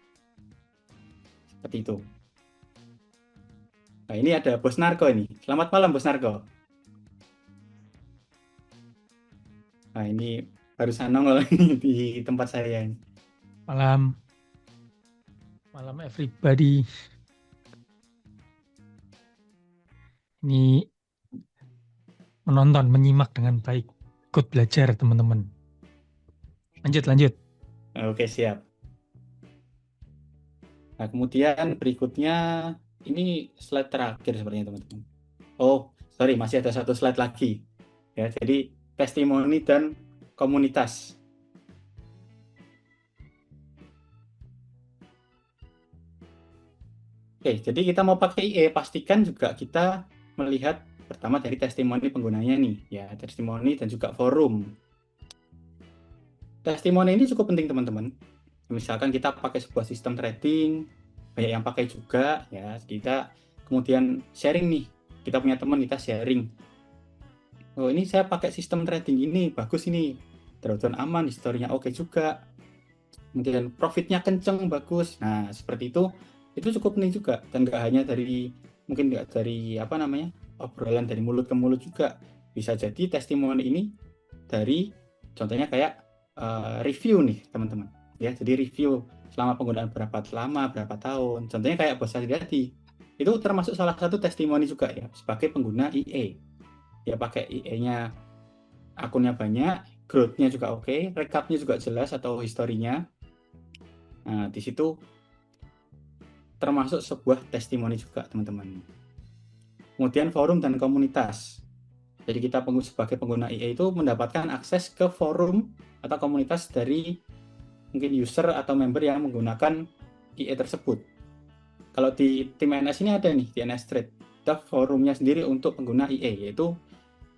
Seperti itu. Nah, ini ada Bos Narko ini. Selamat malam, Bos Narko. Nah, ini barusan nongol di tempat saya. Malam. Malam everybody. Ini menonton, menyimak dengan baik. Ikut belajar, teman-teman. Lanjut. Oke, siap. Nah, kemudian berikutnya, ini slide terakhir sepertinya, teman-teman. Oh, sorry, masih ada satu slide lagi. Ya, jadi testimoni dan komunitas. Oke, jadi kita mau pakai IE, pastikan juga kita melihat pertama dari testimoni penggunanya nih, ya, testimoni dan juga forum. Testimoni ini cukup penting, teman-teman. Misalkan kita pakai sebuah sistem trading, banyak yang pakai juga, ya, kita kemudian sharing nih, kita punya teman, kita sharing. Oh, ini saya pakai sistem trading ini, bagus ini, drawdown aman, historinya oke juga, kemudian profitnya kenceng, bagus. Nah, seperti itu cukup penting juga, dan nggak hanya dari mungkin nggak dari obrolan dari mulut ke mulut juga, bisa jadi testimoni ini dari contohnya kayak review nih, teman-teman, ya. Jadi review selama penggunaan berapa tahun, contohnya kayak Bos Adriati itu termasuk salah satu testimoni juga ya, sebagai pengguna EA. Ya, pakai EA-nya, akunnya banyak, growth-nya juga oke, recap-nya juga jelas atau historinya. Nah, di situ termasuk sebuah testimoni juga, teman-teman. Kemudian forum dan komunitas. Jadi kita sebagai pengguna IE itu mendapatkan akses ke forum atau komunitas dari mungkin user atau member yang menggunakan IE tersebut. Kalau di tim NS ini ada nih, di NS Trade, ada forumnya sendiri untuk pengguna IE, yaitu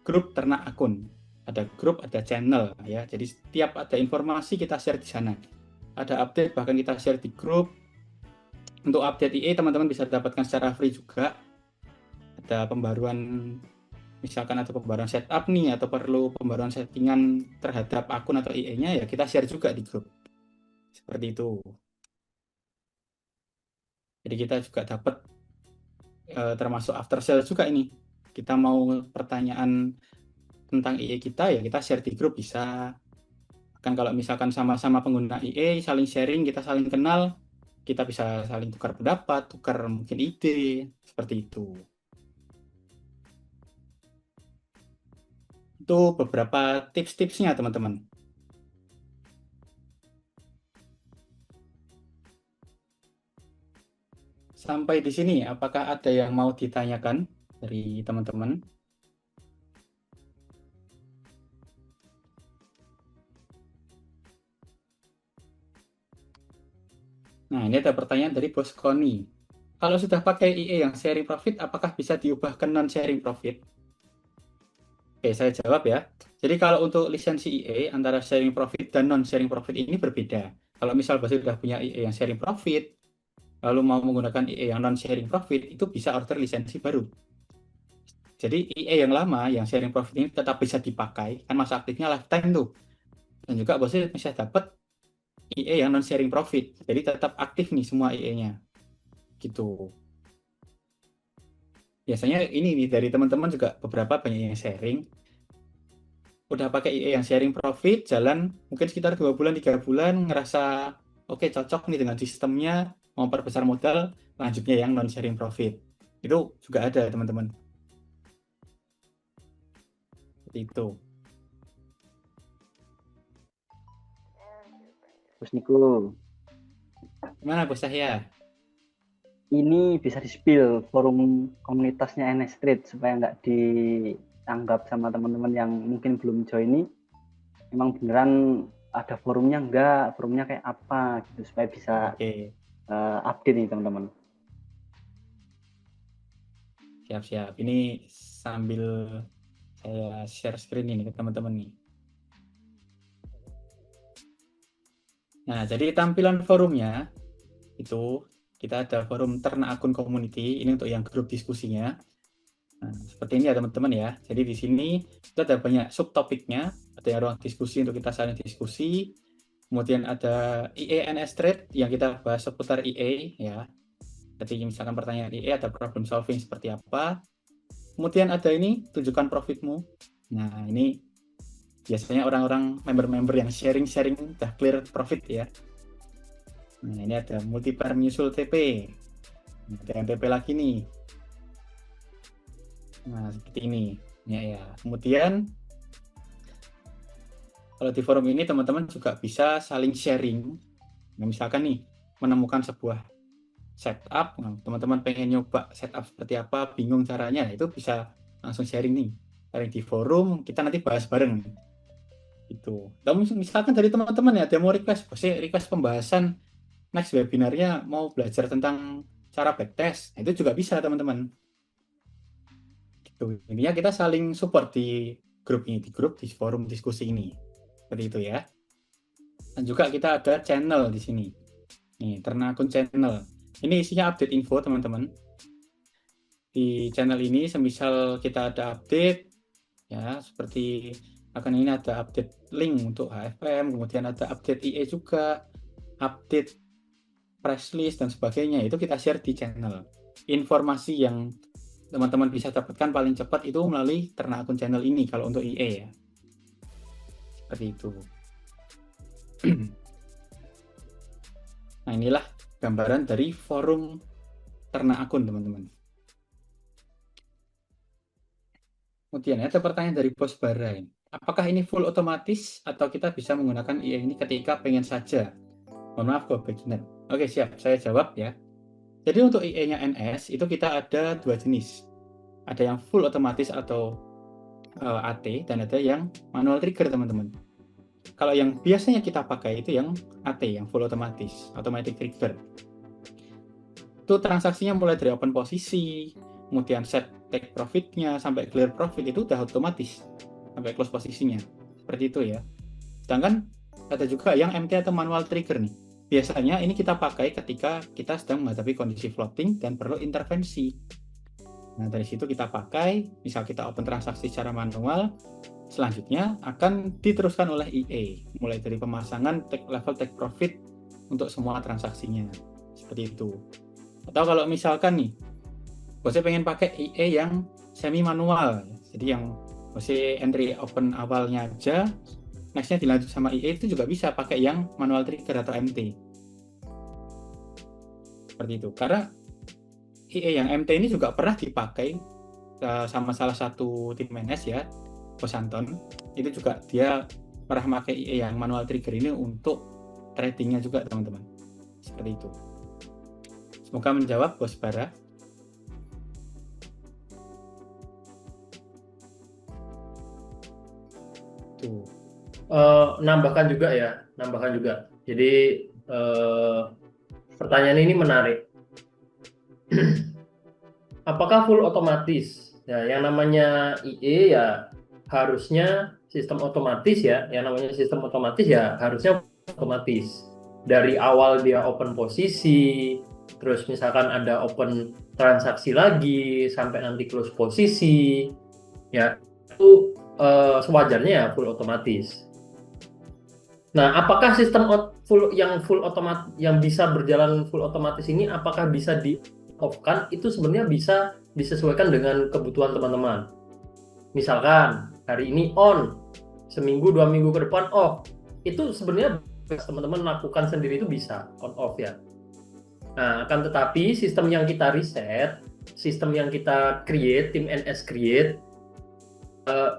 grup ternak akun. Ada grup, ada channel ya. Jadi setiap ada informasi kita share di sana. Ada update bahkan kita share di grup. Untuk update IE teman-teman bisa dapatkan secara free juga. Ada pembaruan, misalkan ada pembaruan setup nih, atau perlu pembaruan settingan terhadap akun atau IE-nya, ya kita share juga di grup. Seperti itu. Jadi kita juga dapat termasuk after sale juga ini. Kita mau pertanyaan tentang IE kita, ya kita share di grup bisa. Kan kalau misalkan sama-sama pengguna IE, saling sharing, kita saling kenal, kita bisa saling tukar pendapat, tukar mungkin ide, seperti itu. Itu beberapa tips-tipsnya teman-teman. Sampai di sini, apakah ada yang mau ditanyakan dari teman-teman? Nah, ini ada pertanyaan dari Bos Koni. Kalau sudah pakai IE yang sharing profit, apakah bisa diubah ke non-sharing profit? Oke, saya jawab ya. Jadi kalau untuk lisensi IE antara sharing profit dan non-sharing profit ini berbeda. Kalau misal Bos sudah punya IE yang sharing profit, lalu mau menggunakan IE yang non-sharing profit, itu bisa order lisensi baru. Jadi IE yang lama, yang sharing profit ini tetap bisa dipakai, kan masa aktifnya lifetime tuh. Dan juga Bos bisa dapat IE yang non-sharing profit. Jadi tetap aktif nih semua IE-nya. Gitu. Biasanya ini nih dari teman-teman juga beberapa banyak yang sharing. Udah pakai IE yang sharing profit, jalan mungkin sekitar 2 bulan, 3 bulan, ngerasa oke cocok nih dengan sistemnya, mau perbesar modal, lanjutnya yang non-sharing profit. Itu juga ada teman-teman. Seperti itu. Terus Niku, Gimana Bos Cahya? ini bisa di-spill forum komunitasnya NS Trade supaya nggak dianggap sama teman-teman yang mungkin belum join ini. Emang beneran ada forumnya nggak? Forumnya kayak apa gitu supaya bisa Oke, update nih teman-teman. siap-siap. Ini sambil saya share screen ini ke teman-teman nih. Nah, jadi tampilan forumnya itu kita ada forum ternak akun community, ini untuk yang grup diskusinya. Nah, seperti ini ya teman-teman ya. Jadi di sini kita ada banyak subtopiknya, ada yang ruang diskusi untuk kita saling diskusi. Kemudian ada IE NS Trade yang kita bahas seputar IE ya. Jadi misalkan pertanyaan IE ada problem solving seperti apa. Kemudian ada ini tunjukkan profitmu. Nah, ini biasanya orang-orang member-member yang sharing-sharing udah clear profit ya. Nah, ini ada multiplayer menyusul TP. Ada yang TP lagi nih. Nah, seperti ini. Ya. Kemudian, kalau di forum ini teman-teman juga bisa saling sharing. Nah, misalkan nih, menemukan sebuah setup, nah, teman-teman pengen nyoba setup seperti apa, bingung caranya, itu bisa langsung sharing nih. Sharing di forum, kita nanti bahas bareng. Itu. Atau misalkan dari teman-teman ya, ada mau request pembahasan next webinarnya mau belajar tentang cara backtest, itu juga bisa teman-teman. Gitu. Intinya kita saling support di grup ini, di forum diskusi ini. Seperti itu ya. Dan juga kita ada channel di sini. Nih, ternak akun channel. Ini isinya update info teman-teman. Di channel ini semisal kita ada update, ya seperti akan ini ada update link untuk HFM, kemudian ada update IE juga, update press list dan sebagainya, itu kita share di channel. Informasi yang teman-teman bisa dapatkan paling cepat itu melalui ternak akun channel ini kalau untuk IE ya. Seperti itu. Nah, inilah gambaran dari forum ternak akun teman-teman. Kemudian ada pertanyaan dari Bos Bara. Apakah ini full otomatis atau kita bisa menggunakan IE ini ketika pengen saja? Mohon maaf kalau beginner. Oke, siap. Saya jawab ya. Jadi untuk IE-nya NS itu kita ada 2 jenis. Ada yang full otomatis atau AT, dan ada yang manual trigger, teman-teman. Kalau yang biasanya kita pakai itu yang AT, yang full otomatis, automatic trigger. Itu transaksinya mulai dari open posisi, kemudian set take profitnya, sampai clear profit itu udah otomatis, sampai close posisinya. Seperti itu ya. Sedangkan ada juga yang MT atau manual trigger nih. Biasanya ini kita pakai ketika kita sedang menghadapi kondisi floating dan perlu intervensi. Nah, dari situ kita pakai, misal kita open transaksi secara manual, selanjutnya akan diteruskan oleh EA, mulai dari pemasangan level take profit untuk semua transaksinya. Seperti itu. Atau kalau misalkan nih, bosnya pengen pakai EA yang semi manual, jadi yang bosnya entry open awalnya aja, nextnya dilanjut sama EA, itu juga bisa pakai yang manual trigger atau MT. Seperti itu. Karena EA yang MT ini juga pernah dipakai sama salah satu tim NS ya, Bos Anton. Itu juga dia pernah pakai EA yang manual trigger ini untuk tradingnya juga, teman-teman. Seperti itu. Semoga menjawab, Bos Bara. Tuh. Nambahkan juga. Jadi pertanyaan ini menarik. Apakah full otomatis? Ya, yang namanya IE ya harusnya sistem otomatis ya. Yang namanya sistem otomatis ya harusnya otomatis. Dari awal dia open posisi, terus misalkan ada open transaksi lagi sampai nanti close posisi, ya itu sewajarnya ya full otomatis. Nah, apakah sistem full otomatis yang bisa berjalan full otomatis ini apakah bisa di off-kan? Itu sebenarnya bisa disesuaikan dengan kebutuhan teman-teman. Misalkan hari ini on, seminggu 2 minggu ke depan off. Itu sebenarnya teman-teman lakukan sendiri itu bisa on off ya. Nah, akan tetapi sistem yang kita riset, sistem yang kita create, tim NS create,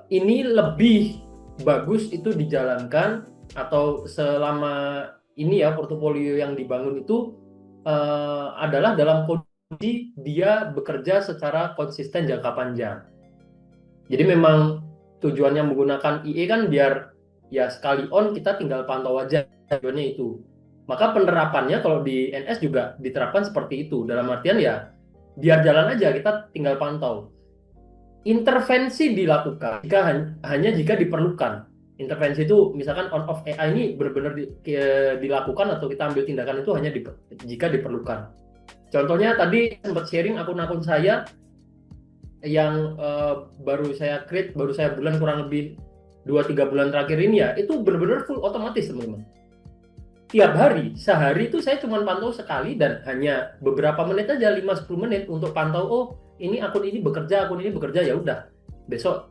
ini lebih bagus itu dijalankan atau selama ini ya portofolio yang dibangun itu adalah dalam kondisi dia bekerja secara konsisten jangka panjang. Jadi memang tujuannya menggunakan IE kan biar ya sekali on kita tinggal pantau aja, tujuannya itu. Maka penerapannya kalau di NS juga diterapkan seperti itu. Dalam artian ya biar jalan aja, kita tinggal pantau. Intervensi dilakukan hanya jika diperlukan. Intervensi itu misalkan on off AI ini benar-benar dilakukan atau kita ambil tindakan itu hanya jika diperlukan. Contohnya tadi sempat sharing akun-akun saya yang baru saya create, baru saya bulan kurang lebih 2-3 bulan terakhir ini ya, itu benar-benar full otomatis teman-teman. Tiap hari, sehari itu saya cuma pantau sekali dan hanya beberapa menit aja, 5-10 menit untuk pantau, oh ini akun ini bekerja, ya udah. Besok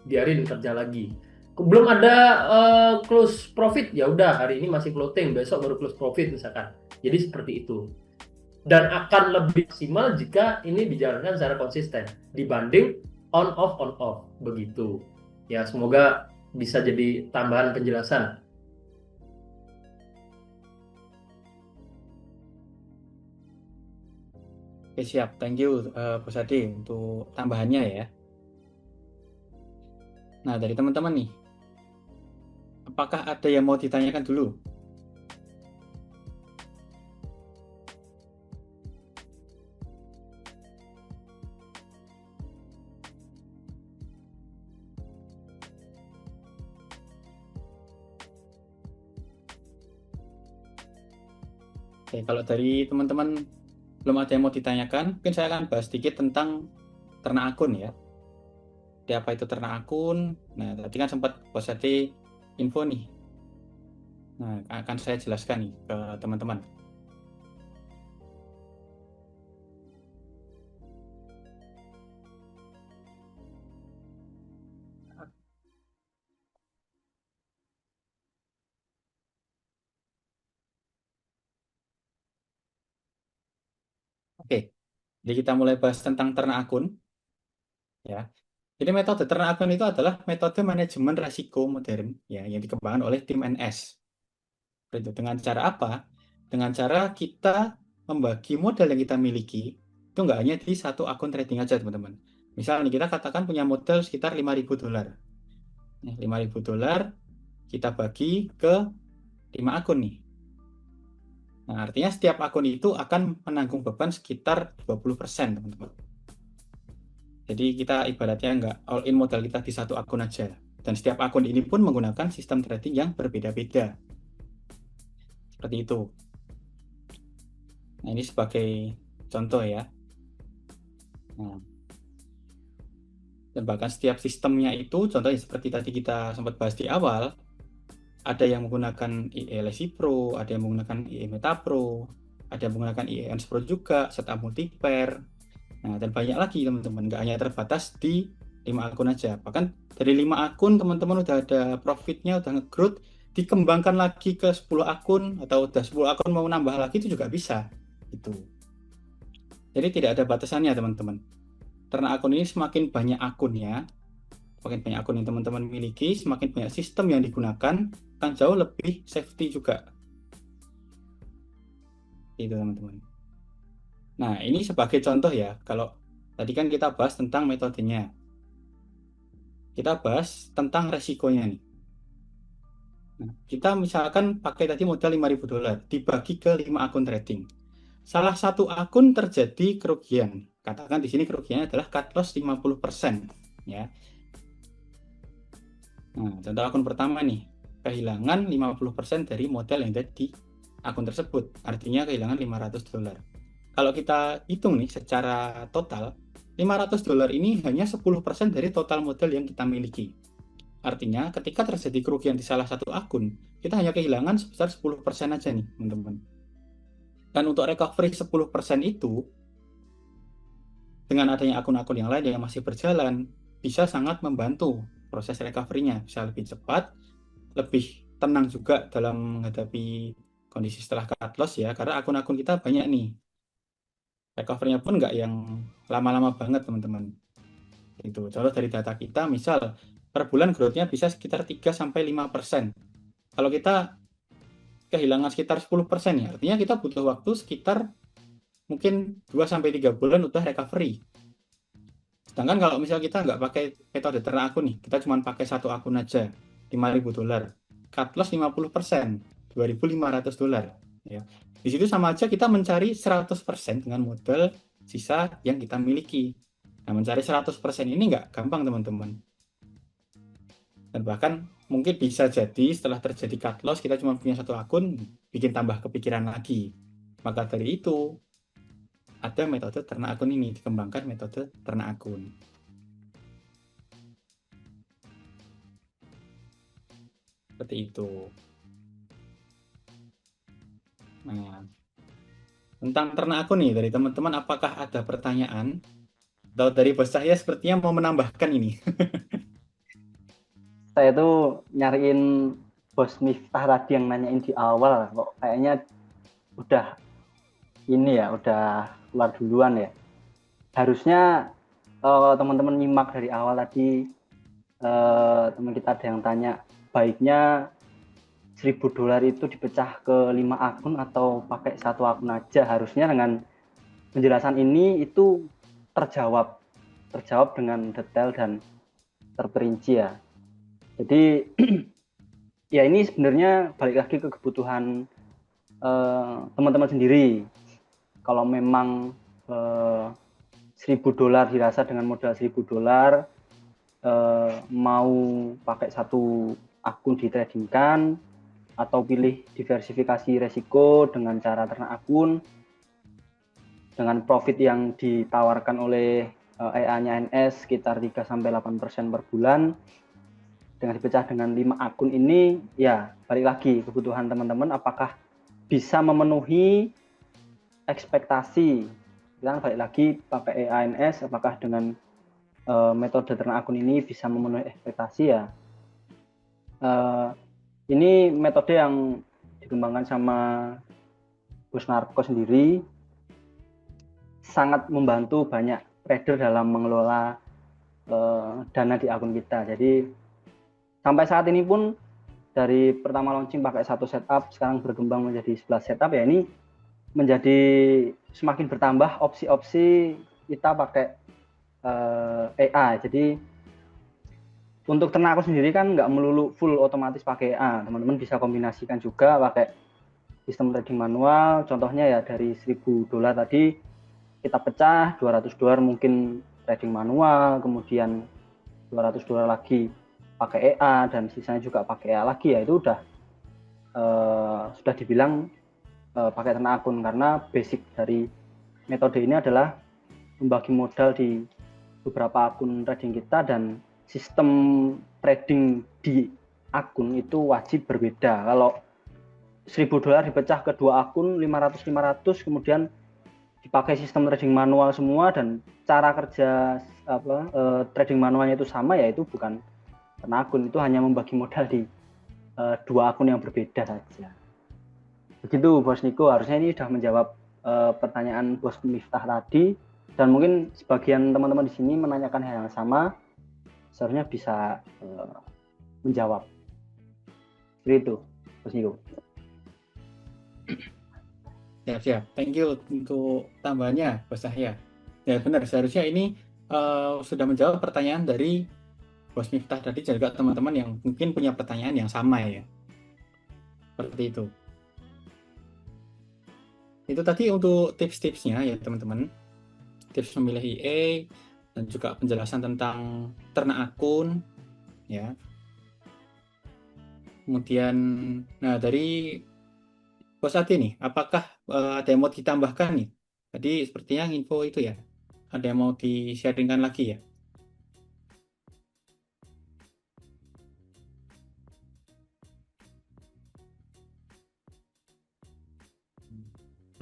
biarin kerja lagi. Belum ada close profit, ya udah hari ini masih floating, besok baru close profit misalkan. Jadi seperti itu. Dan akan lebih maksimal jika ini dijalankan secara konsisten dibanding on off begitu. Ya, semoga bisa jadi tambahan penjelasan. Oke, siap. Thank you, Bos Ade, untuk tambahannya ya. Nah, dari teman-teman nih, apakah ada yang mau ditanyakan dulu? Oke, kalau dari teman-teman belum ada yang mau ditanyakan, mungkin saya akan bahas sedikit tentang ternak akun ya. Jadi apa itu ternak akun? Nah, tadi kan sempat Bos Ade info nih. Nah, akan saya jelaskan nih ke teman-teman. Oke, jadi kita mulai bahas tentang ternak akun. Ya, jadi metode ternak akun itu adalah metode manajemen risiko modern ya yang dikembangkan oleh tim NS. Itu dengan cara apa? Dengan cara kita membagi modal yang kita miliki itu nggak hanya di satu akun trading aja, teman-teman. Misal nih kita katakan punya modal sekitar $5.000. Nah, $5.000 kita bagi ke 5 akun nih. Nah, artinya setiap akun itu akan menanggung beban sekitar 20%, teman-teman. Jadi kita ibaratnya nggak all in modal kita di satu akun aja. Dan setiap akun ini pun menggunakan sistem trading yang berbeda-beda. Seperti itu. Nah, ini sebagai contoh ya. Nah, dan bahkan setiap sistemnya itu, contohnya seperti tadi kita sempat bahas di awal, ada yang menggunakan IE Lazy Pro, ada yang menggunakan IE Meta Pro, ada yang menggunakan IE Ens Pro juga, setup multipair. Nah, dan banyak lagi teman-teman, nggak hanya terbatas di 5 akun aja. Bahkan dari 5 akun teman-teman udah ada profitnya, udah nge-growth, dikembangkan lagi ke 10 akun, atau udah 10 akun mau nambah lagi itu juga bisa. Gitu. Jadi tidak ada batasannya teman-teman. Karena akun ini semakin banyak akunnya, semakin banyak akun yang teman-teman miliki, semakin banyak sistem yang digunakan, akan jauh lebih safety juga. Itu teman-teman. Nah, ini sebagai contoh ya, kalau tadi kan kita bahas tentang metodenya. Kita bahas tentang resikonya nih. Nah, kita misalkan pakai tadi modal $5.000, dibagi ke 5 akun trading. Salah satu akun terjadi kerugian. Katakan di sini kerugiannya adalah cut loss 50%. Ya. Nah, contoh akun pertama nih, kehilangan 50% dari modal yang ada di akun tersebut. Artinya kehilangan $500. Kalau kita hitung nih secara total, $500 ini hanya 10% dari total modal yang kita miliki. Artinya ketika terjadi kerugian di salah satu akun, kita hanya kehilangan sebesar 10% aja nih, teman-teman. Dan untuk recovery 10% itu, dengan adanya akun-akun yang lain yang masih berjalan, bisa sangat membantu proses recovery-nya. Bisa lebih cepat, lebih tenang juga dalam menghadapi kondisi setelah cut loss ya, karena akun-akun kita banyak nih. Recovery-nya pun nggak yang lama-lama banget, teman-teman. Itu contoh dari data kita, misal per bulan growth-nya bisa sekitar 3-5%. Kalau kita kehilangan sekitar 10% ya, artinya kita butuh waktu sekitar mungkin 2-3 bulan udah recovery. Sedangkan kalau misal kita nggak pakai metode ternak akun nih, kita cuma pakai satu akun aja, $5.000. Cut loss 50%, $2.500. Ya. Di situ sama aja kita mencari 100% dengan modal sisa yang kita miliki. Nah, mencari 100% ini nggak gampang, teman-teman. Dan bahkan mungkin bisa jadi setelah terjadi cut loss, kita cuma punya satu akun, bikin tambah kepikiran lagi. Maka dari itu, ada metode ternak akun ini, dikembangkan metode ternak akun. Seperti itu. Nah, tentang ternak akun nih, dari teman-teman apakah ada pertanyaan? Atau dari bos saya sepertinya mau menambahkan ini. Saya tuh nyariin bos Miftah tadi yang nanyain di awal, kok kayaknya udah ini ya, udah keluar duluan ya. Harusnya teman-teman nyimak dari awal tadi, teman kita ada yang tanya, baiknya $1.000 itu dipecah ke 5 akun atau pakai satu akun aja. Harusnya dengan penjelasan ini itu terjawab dengan detail dan terperinci ya. Jadi ya ini sebenarnya balik lagi ke kebutuhan teman-teman sendiri. Kalau memang $1.000 dirasa dengan modal $1.000, mau pakai satu akun ditradingkan atau pilih diversifikasi resiko dengan cara ternak akun dengan profit yang ditawarkan oleh EA-nya NS sekitar 3-8% per bulan, dengan dipecah dengan 5 akun ini, ya balik lagi kebutuhan teman-teman apakah bisa memenuhi ekspektasi. Kita balik lagi pakai EANS, apakah dengan metode ternak akun ini bisa memenuhi ekspektasi ya. Ini metode yang dikembangkan sama Bos Narko sendiri, sangat membantu banyak trader dalam mengelola dana di akun kita. Jadi sampai saat ini pun dari pertama launching pakai satu setup, sekarang berkembang menjadi 11 setup ya, ini menjadi semakin bertambah opsi-opsi kita pakai EA. Jadi untuk ternak aku sendiri kan nggak melulu full otomatis pakai EA. Teman-teman bisa kombinasikan juga pakai sistem trading manual. Contohnya ya dari $1.000 tadi kita pecah, $200 mungkin trading manual, kemudian $200 lagi pakai EA dan sisanya juga pakai EA lagi, ya itu udah sudah dibilang pakai ternak akun, karena basic dari metode ini adalah membagi modal di beberapa akun trading kita, dan sistem trading di akun itu wajib berbeda. Kalau $1.000 dipecah ke 2 akun, 500-500, kemudian dipakai sistem trading manual semua dan cara kerja trading manualnya itu sama, ya itu bukan ternak akun, itu hanya membagi modal di 2 akun yang berbeda saja. Begitu Bos Niko, harusnya ini sudah menjawab pertanyaan Bos Miftah tadi, dan mungkin sebagian teman-teman di sini menanyakan hal yang sama, seharusnya bisa menjawab. Seperti itu Bos Niko. Siap. Thank you untuk tambahannya, Bos Cahya. Ya benar, seharusnya ini sudah menjawab pertanyaan dari Bos Miftah tadi, juga teman-teman yang mungkin punya pertanyaan yang sama ya. Seperti itu. Itu tadi untuk tips-tipsnya ya teman-teman. Tips memilih IE dan juga penjelasan tentang ternak akun ya. Kemudian nah dari Bos Adi nih, apakah ada yang mau ditambahkan nih? Tadi sepertinya info itu ya. Ada yang mau di-sharingkan lagi ya?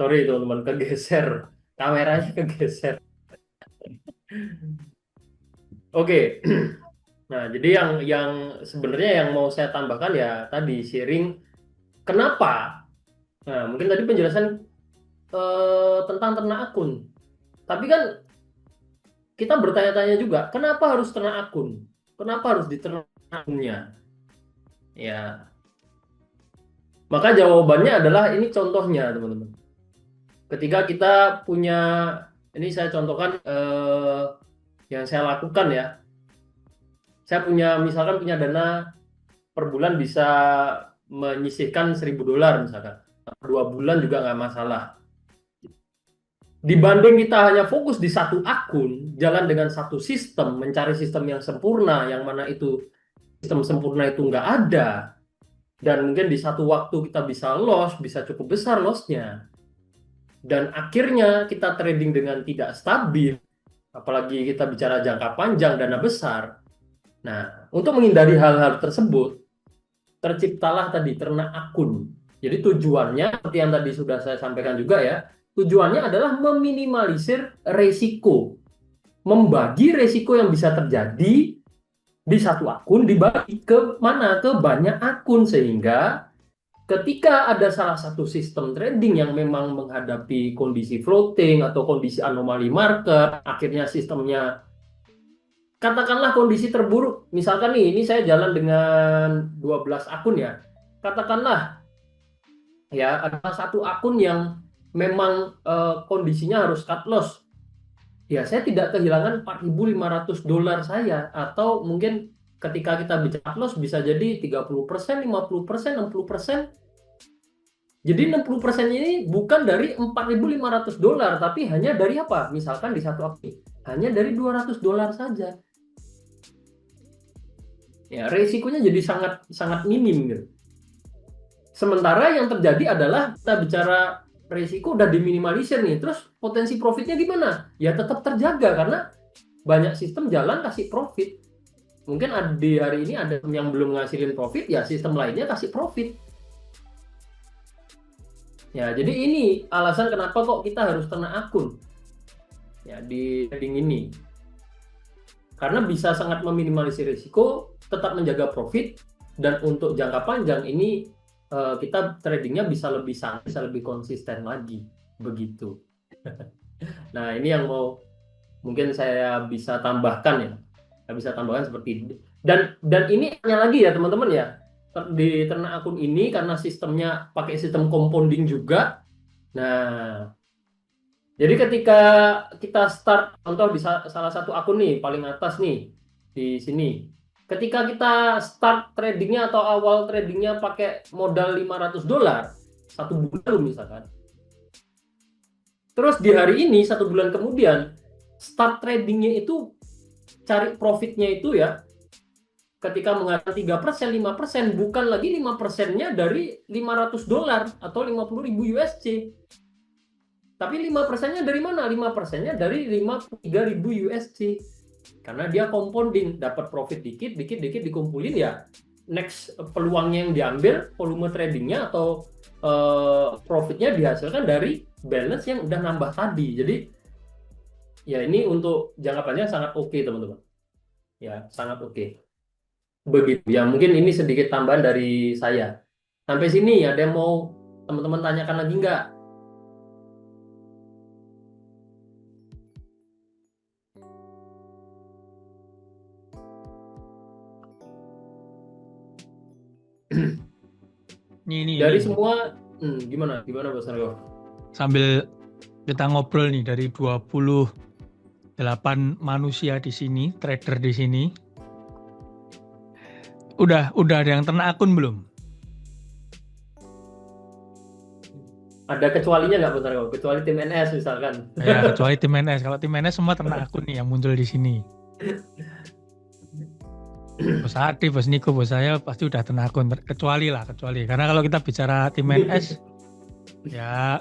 Sorry teman-teman, kegeser. Kameranya kegeser. Oke. Nah, jadi yang sebenarnya yang mau saya tambahkan ya tadi sharing kenapa. Nah, mungkin tadi penjelasan tentang ternak akun. Tapi kan kita bertanya-tanya juga, kenapa harus ternak akun? Kenapa harus di ternak akunnya? Ya. Maka jawabannya adalah ini contohnya, teman-teman. Ketika kita punya, ini saya contohkan yang saya lakukan ya. Saya misalkan punya dana per bulan bisa menyisihkan $1.000 misalkan. 2 bulan juga nggak masalah. Dibanding kita hanya fokus di satu akun, jalan dengan satu sistem, mencari sistem yang sempurna, yang mana itu sistem sempurna itu nggak ada, dan mungkin di satu waktu kita bisa loss, bisa cukup besar lossnya, dan akhirnya kita trading dengan tidak stabil, apalagi kita bicara jangka panjang, dana besar. Nah, untuk menghindari hal-hal tersebut, terciptalah tadi ternak akun. Jadi tujuannya, seperti yang tadi sudah saya sampaikan juga ya, tujuannya adalah meminimalisir resiko, membagi resiko yang bisa terjadi di satu akun, dibagi ke mana? Ke banyak akun, sehingga ketika ada salah satu sistem trading yang memang menghadapi kondisi floating atau kondisi anomali market, akhirnya sistemnya katakanlah kondisi terburuk, misalkan nih, ini saya jalan dengan 12 akun ya, katakanlah ya ada satu akun yang memang kondisinya harus cut loss, ya saya tidak kehilangan $4.500 saya, atau mungkin ketika kita bicara cut loss bisa jadi 30%, 50%, 60%. Jadi 60% ini bukan dari $4.500, tapi hanya dari apa? Misalkan di satu akun hanya dari $200 saja. Ya, resikonya jadi sangat minim gitu. Sementara yang terjadi adalah kita bicara resiko udah diminimalisir nih, terus potensi profitnya gimana? Ya tetap terjaga karena banyak sistem jalan kasih profit. Mungkin di hari ini ada yang belum ngasilin profit, ya sistem lainnya kasih profit. Ya, jadi ini alasan kenapa kok kita harus ternak akun ya di trading ini. Karena bisa sangat meminimalisir risiko, tetap menjaga profit, dan untuk jangka panjang ini kita tradingnya bisa lebih konsisten lagi, begitu. Nah, ini yang mau mungkin saya bisa tambahkan ya, saya bisa tambahkan seperti ini. Dan ini hanya lagi ya teman-teman ya, di ternak akun ini karena sistemnya pakai sistem compounding juga. Nah, Jadi ketika kita start, contoh di salah satu akun nih, paling atas nih, di sini. Ketika kita start tradingnya atau awal tradingnya pakai modal $500, 1 bulan misalkan. Terus di hari ini, 1 bulan kemudian, start tradingnya itu, cari profitnya itu ya, ketika menghasilkan 3%, 5%, bukan lagi 5%-nya dari $500 atau 50.000 USD. Tapi 5%-nya dari mana? 5%-nya dari 53.000 USD. Karena dia compounding, dapat profit dikit, dikumpulin ya. Next peluangnya yang diambil, volume tradingnya atau profitnya dihasilkan dari balance yang udah nambah tadi. Jadi ya ini untuk jangka panjang sangat oke, teman-teman. Ya, sangat oke. Begitu. Ya, mungkin ini sedikit tambahan dari saya. Sampai sini ada yang mau teman-teman tanyakan lagi nggak? Ini Dari semua, gimana Mas Aryo? sambil kita ngobrol nih dari 28 manusia di sini, trader di sini. Udah ada yang ternak akun belum? Ada kecualinya nggak Mas Aryo? Kecuali tim NS misalkan. Ya, kecuali tim NS. Kalau tim NS semua ternak akun nih yang muncul di sini. Bos Adi, Bos Niko, bos saya pasti udah ternak akun. Kecuali. Karena kalau kita bicara tim NS, ya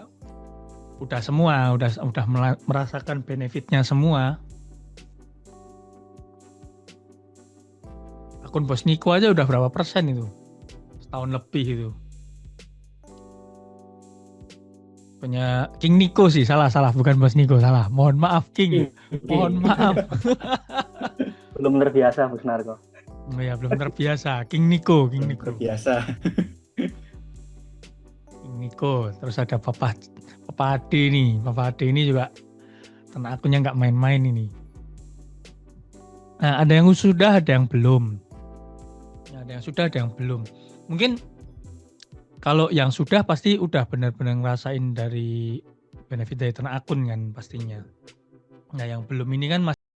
udah semua, udah merasakan benefitnya semua. Akun Bos Niko aja udah berapa persen itu? Setahun lebih itu. Punya King Niko sih, salah, bukan Bos Niko, salah. Mohon maaf King. Mohon maaf. Belum terbiasa Bos Narko. Oh ya, belum terbiasa. King Niko. Terbiasa. King Niko. Terus ada Papa Ade nih. Papa Ade ini juga ternak akunnya nggak main-main ini. Nah, ada yang sudah, ada yang belum. Ada yang sudah, ada yang belum. Mungkin kalau yang sudah pasti udah benar-benar ngerasain dari benefit dari ternak akun kan pastinya. Nah, yang belum ini kan masih